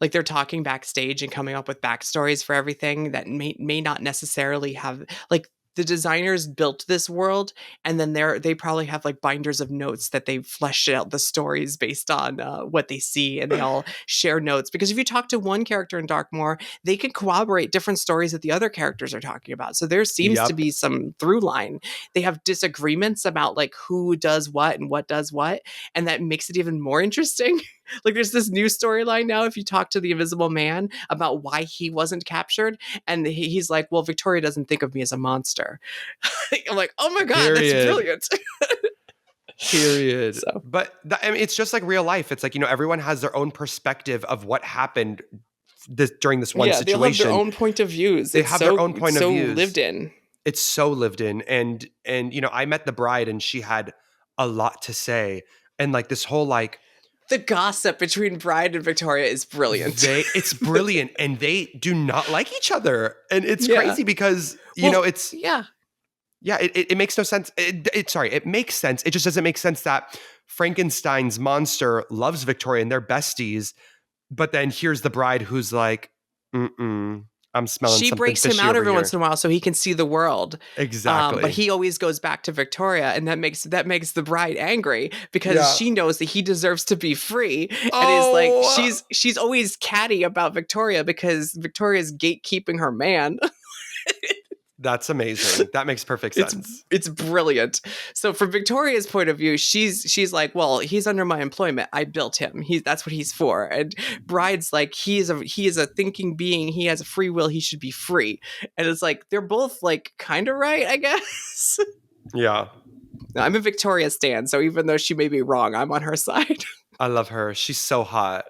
like they're talking backstage and coming up with backstories for everything that may not necessarily have like the designers built this world and then they probably have like binders of notes that they fleshed out the stories based on what they see and they all share notes because if you talk to one character in Darkmoor they can corroborate different stories that the other characters are talking about so there seems to Yep. be some through line. They have disagreements about like who does what and what does what and that makes it even more interesting. Like there's this new storyline now if you talk to the Invisible Man about why he wasn't captured and he's like well Victoria doesn't think of me as a monster. I'm like oh my god that's Period. brilliant. Period. So But I mean, it's just like real life. It's like, you know, everyone has their own perspective of what happened during this one yeah they all have situation. their own point of views. They It's have so their own point of so views. lived in. It's so lived in. And you know, I met the bride and she had a lot to say. And like this whole like The gossip between Bride and Victoria is brilliant. it's brilliant, and they do not like each other. And it's Yeah. crazy because, Well, it's, yeah. yeah, it makes no sense. It makes sense. It just doesn't make sense that Frankenstein's monster loves Victoria and they're besties. But then here's the bride who's like, I'm smelling She something breaks him fishy out over every once here. in a while so he can see the world. But Exactly. he always goes back to Victoria, and that makes the bride angry because Yeah. she knows that he deserves to be free, and is like Oh, she's always catty about Victoria because Victoria's gatekeeping her man. that's amazing. That makes perfect It's sense. it's brilliant. So from Victoria's point of view, she's like, well, he's under my employment. I built him. That's what he's for. And Bride's like, he is a thinking being. He has a free will. He should be free. And it's like they're both like kind of right, I guess. Yeah. I'm a Victoria stan, so even though she may be wrong, I'm on her side. I love her. She's so hot.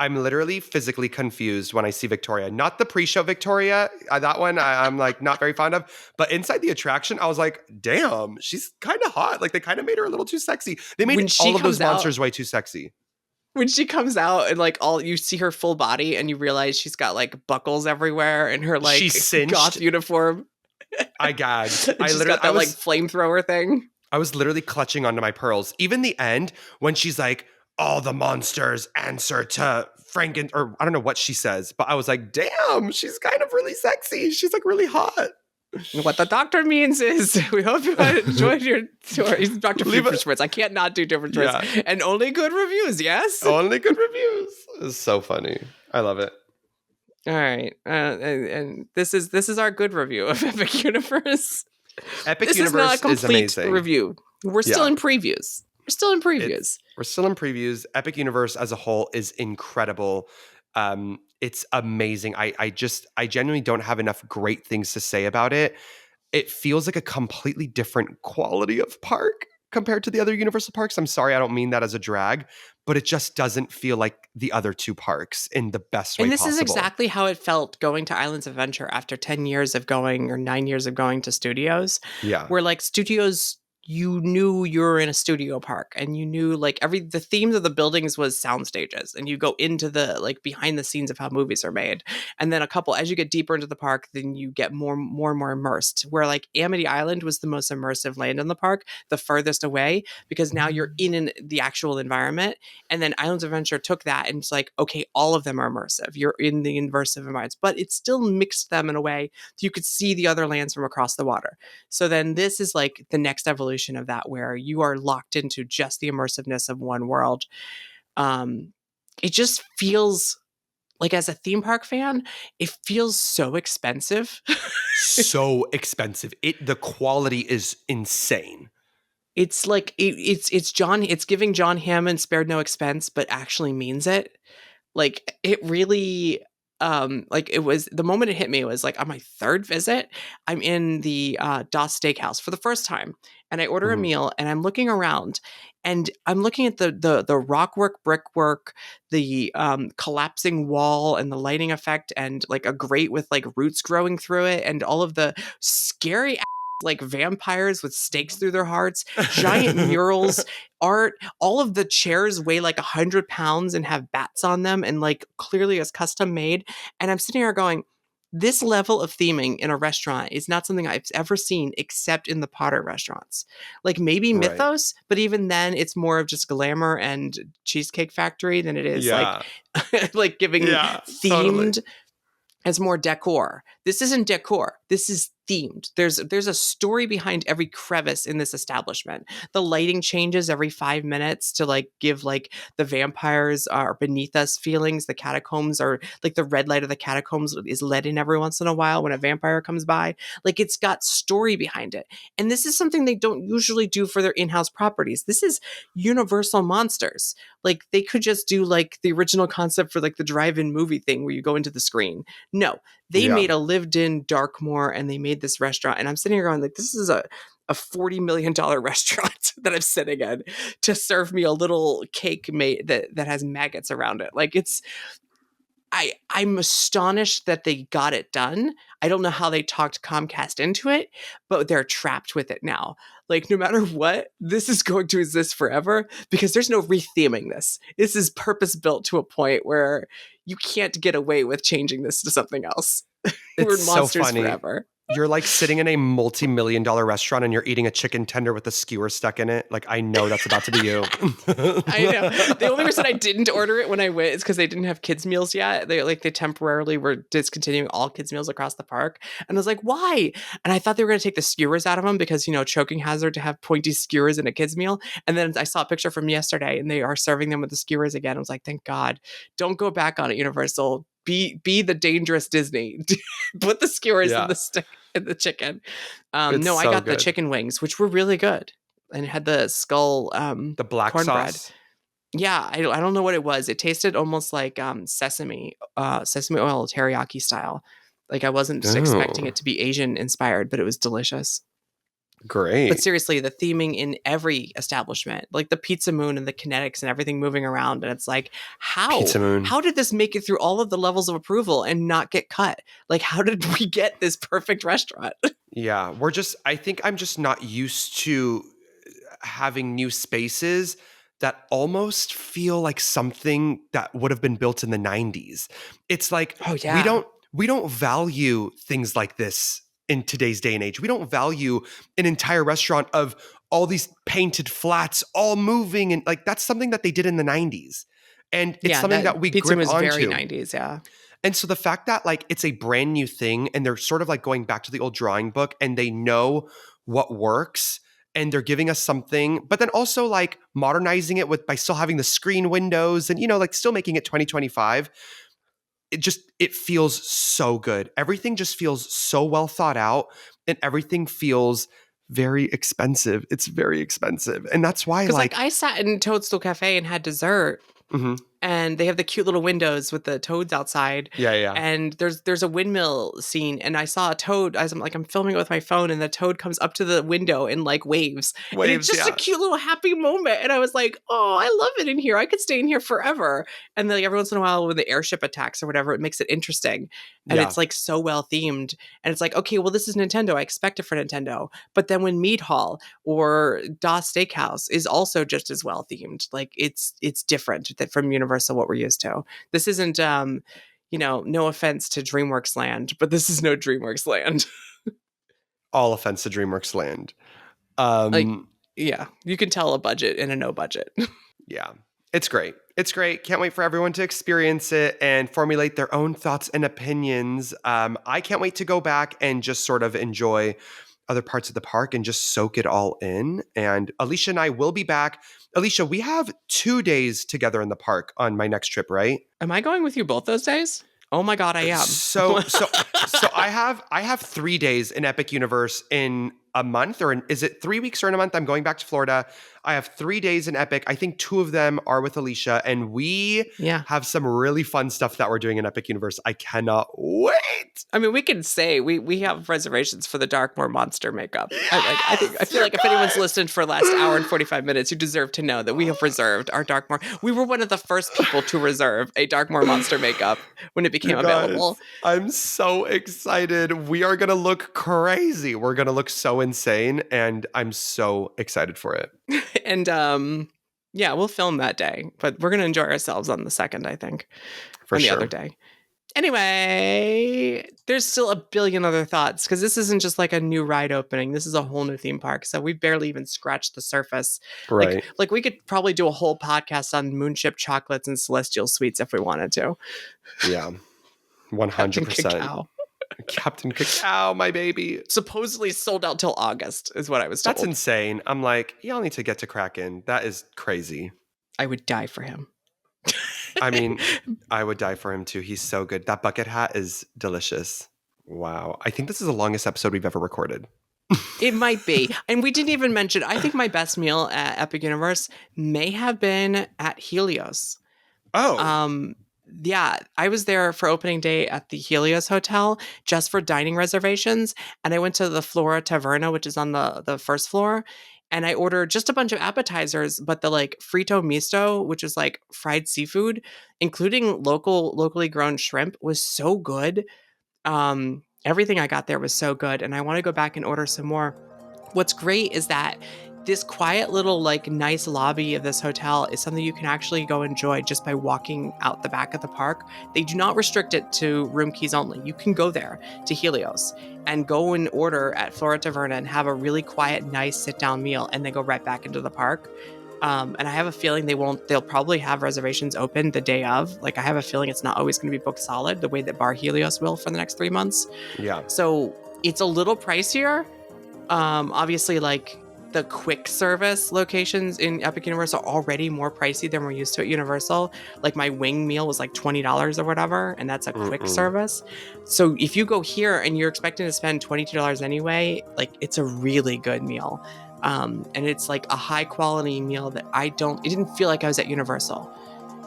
I'm literally physically confused when I see Victoria. Not the pre-show Victoria. That one I'm like not very fond of. But inside the attraction, I was like, damn, she's kind of hot. Like they kind of made her a little too sexy. They made When she all of those comes out, monsters way too sexy. when she comes out and like all you see her full body and you realize she's got like buckles everywhere in her She's like cinched. goth uniform. I gagged. And she's got that like flamethrower thing. I was literally clutching onto my pearls. Even the end when she's like, all the monsters answer to or I don't know what she says, but I was like, damn, she's kind of really sexy. She's like really hot. What the doctor means is, we hope you enjoyed your tour. He's Dr. Schwartz. I can't not do different choice. Yeah. And only good reviews, yes? Only good reviews. It's so funny. I love it. All right. And this is our good review of Epic Universe. Epic This Universe is not a complete amazing. review. We're still in previews. We're still in previews. Epic Universe as a whole is incredible. It's amazing. I genuinely don't have enough great things to say about it. It feels like a completely different quality of park compared to the other Universal parks. I'm sorry, I don't mean that as a drag, but it just doesn't feel like the other two parks in the best way possible. And this is exactly how it felt going to Islands of Adventure after 10 years of going, or 9 years of going to studios. Yeah. Where like studios, you knew you were in a studio park, and you knew like the themes of the buildings was sound stages, and you go into the like behind the scenes of how movies are made. And then as you get deeper into the park, then you get more and more immersed, where like Amity Island was the most immersive land in the park, the furthest away, because now you're in the actual environment. And then Islands of Adventure took that and it's like, okay, all of them are immersive. You're in the immersive environments, but it still mixed them in a way that you could see the other lands from across the water. So then this is like the next evolution of that, where you are locked into just the immersiveness of one world. It just feels like, as a theme park fan, it feels so expensive. So expensive. The quality is insane. It's like it's giving John Hammond spared no expense, but actually means it. Like it really, like it was the moment it hit me, it was like on my third visit, I'm in the Das Steakhouse for the first time, and I order a meal, and I'm looking around, and I'm looking at the rockwork, brickwork, the collapsing wall, and the lighting effect, and like a grate with like roots growing through it, and all of the scary like vampires with stakes through their hearts, giant murals, art. All of the chairs weigh like 100 pounds and have bats on them, and like clearly is custom made. And I'm sitting here going, this level of theming in a restaurant is not something I've ever seen except in the Potter restaurants. Like maybe Mythos, but even then it's more of just glamour and Cheesecake Factory than it is like like giving themed. Totally. As more decor. This isn't decor. This is themed. There's a story behind every crevice in this establishment. The lighting changes every 5 minutes to like give like the vampires are beneath us feelings. The catacombs are like the red light of the catacombs is let in every once in a while when a vampire comes by. Like it's got story behind it. And this is something they don't usually do for their in-house properties. This is Universal Monsters. Like they could just do like the original concept for like the drive-in movie thing where you go into the screen. No, they made a lived-in Darkmoor, and they made this restaurant. And I'm sitting here going like, this is a $40 million restaurant that I'm sitting in to serve me a little cake made that has maggots around it. Like I'm astonished that they got it done. I don't know how they talked Comcast into it, but they're trapped with it now. Like, no matter what, this is going to exist forever because there's no retheming this. This is purpose built to a point where you can't get away with changing this to something else. We're It's so monsters funny. forever. You're like sitting in a multi-million-dollar restaurant and you're eating a chicken tender with a skewer stuck in it. Like, I know that's about to be you. I know. The only reason I didn't order it when I went is because they didn't have kids meals yet. They temporarily were discontinuing all kids meals across the park, and I was like, why? And I thought they were going to take the skewers out of them because choking hazard to have pointy skewers in a kids meal. And then I saw a picture from yesterday, and they are serving them with the skewers again. I was like, thank God, don't go back on it, Universal. Be the dangerous Disney. Put the skewers in the stick in the chicken. No, I got the chicken wings, which were really good, and it had the skull the black cornbread. sauce. Yeah, I don't know what it was. It tasted almost like sesame oil teriyaki style. Like, I wasn't expecting it to be Asian inspired, but it was delicious. Great. But seriously, the theming in every establishment, like the Pizza Moon and the kinetics and everything moving around, and it's like, how did this make it through all of the levels of approval and not get cut? Like, how did we get this perfect restaurant? Yeah, I think I'm just not used to having new spaces that almost feel like something that would have been built in the 90s. It's like, oh yeah, we don't value things like this in today's day and age. We don't value an entire restaurant of all these painted flats all moving, and like that's something that they did in the 90s. And it's something that we pizza grip was onto. very 90s, yeah. And so the fact that like it's a brand new thing and they're sort of like going back to the old drawing book and they know what works and they're giving us something, but then also like modernizing it by still having the screen windows and like still making it 2025. It feels so good. Everything just feels so well thought out and everything feels very expensive. It's very expensive. And that's why like I sat in Toadstool Cafe and had dessert. Mm-hmm. And they have the cute little windows with the toads outside. Yeah. And there's a windmill scene, and I saw a toad as I'm filming it with my phone, and the toad comes up to the window and like waves. And it's just a cute little happy moment. And I was like, oh, I love it in here. I could stay in here forever. And then like every once in a while when the airship attacks or whatever, it makes it interesting. And it's like so well themed. And it's like, okay, well, this is Nintendo. I expect it for Nintendo. But then when Meat Hall or Das Steakhouse is also just as well themed, like it's different from Universal, what we're used to. This isn't no offense to DreamWorks Land, but this is no DreamWorks Land. All offense to DreamWorks Land. Yeah, you can tell a budget and a no budget. Yeah, it's great. It's great. Can't wait for everyone to experience it and formulate their own thoughts and opinions. I can't wait to go back and just sort of enjoy other parts of the park and just soak it all in. And Alicia and I will be back. Alicia, we have 2 days together in the park on my next trip, right? Am I going with you both those days? Oh my God, I am. So I have 3 days in Epic Universe in a month, or is it 3 weeks or in a month? I'm going back to Florida. I have 3 days in Epic. I think 2 of them are with Alicia, and we have some really fun stuff that we're doing in Epic Universe. I cannot wait. I mean, we can say we have reservations for the Darkmoor monster makeup. Yes, I feel like if anyone's listened for the last hour and 45 minutes, you deserve to know that we have reserved our Darkmoor. We were one of the first people to reserve a Darkmoor monster makeup when it became available. I'm so excited. We are going to look crazy. We're going to look so insane, and I'm so excited for it. And we'll film that day, but we're going to enjoy ourselves on the second, I think, on the other day. Anyway, there's still a billion other thoughts because this isn't just like a new ride opening. This is a whole new theme park. So we barely even scratched the surface. Right. Like we could probably do a whole podcast on Moonship chocolates and celestial sweets if we wanted to. Yeah, 100%. Captain Cacao, my baby. Supposedly sold out till August is what I was told. That's insane. I'm like, y'all need to get to Kraken. That is crazy. I would die for him. I mean, I would die for him too. He's so good. That bucket hat is delicious. Wow. I think this is the longest episode we've ever recorded. It might be. And we didn't even mention, I think my best meal at Epic Universe may have been at Helios. Oh. Yeah, I was there for opening day at the Helios Hotel just for dining reservations. And I went to the Flora Taverna, which is on the first floor. And I ordered just a bunch of appetizers, but the like frito misto, which is like fried seafood, including locally grown shrimp, was so good. Everything I got there was so good, and I want to go back and order some more. What's great is that this quiet little like nice lobby of this hotel is something you can actually go enjoy just by walking out the back of the park. They do not restrict it to room keys only. You can go there to Helios and go and order at Flora Taverna and have a really quiet, nice sit down meal and then go right back into the park. And I have a feeling they'll probably have reservations open the day of. Like, I have a feeling it's not always going to be booked solid the way that Bar Helios will for the next 3 months. Yeah. So it's a little pricier. Obviously, like the quick service locations in Epic Universe are already more pricey than we're used to at Universal. Like my wing meal was like $20 or whatever, and that's a quick service. So if you go here and you're expecting to spend $22 anyway, like it's a really good meal. And it's like a high quality meal that it didn't feel like I was at Universal.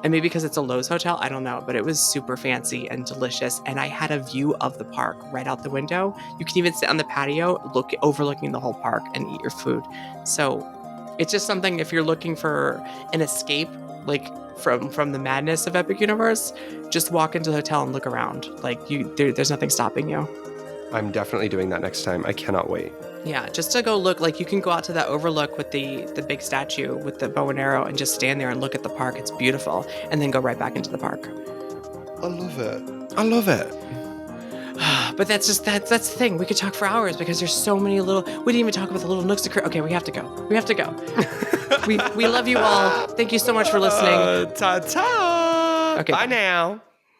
And maybe because it's a Lowe's hotel, I don't know, but it was super fancy and delicious. And I had a view of the park right out the window. You can even sit on the patio, overlooking the whole park and eat your food. So it's just something, if you're looking for an escape, like from the madness of Epic Universe, just walk into the hotel and look around. Like there's nothing stopping you. I'm definitely doing that next time. I cannot wait. Yeah, just to go look, like you can go out to that overlook with the big statue with the bow and arrow and just stand there and look at the park. It's beautiful. And then go right back into the park. I love it. I love it. But that's the thing. We could talk for hours because there's so many we didn't even talk about the little nooks. Okay, we have to go. We have to go. we love you all. Thank you so much for listening. Ta-ta. Okay. Bye now.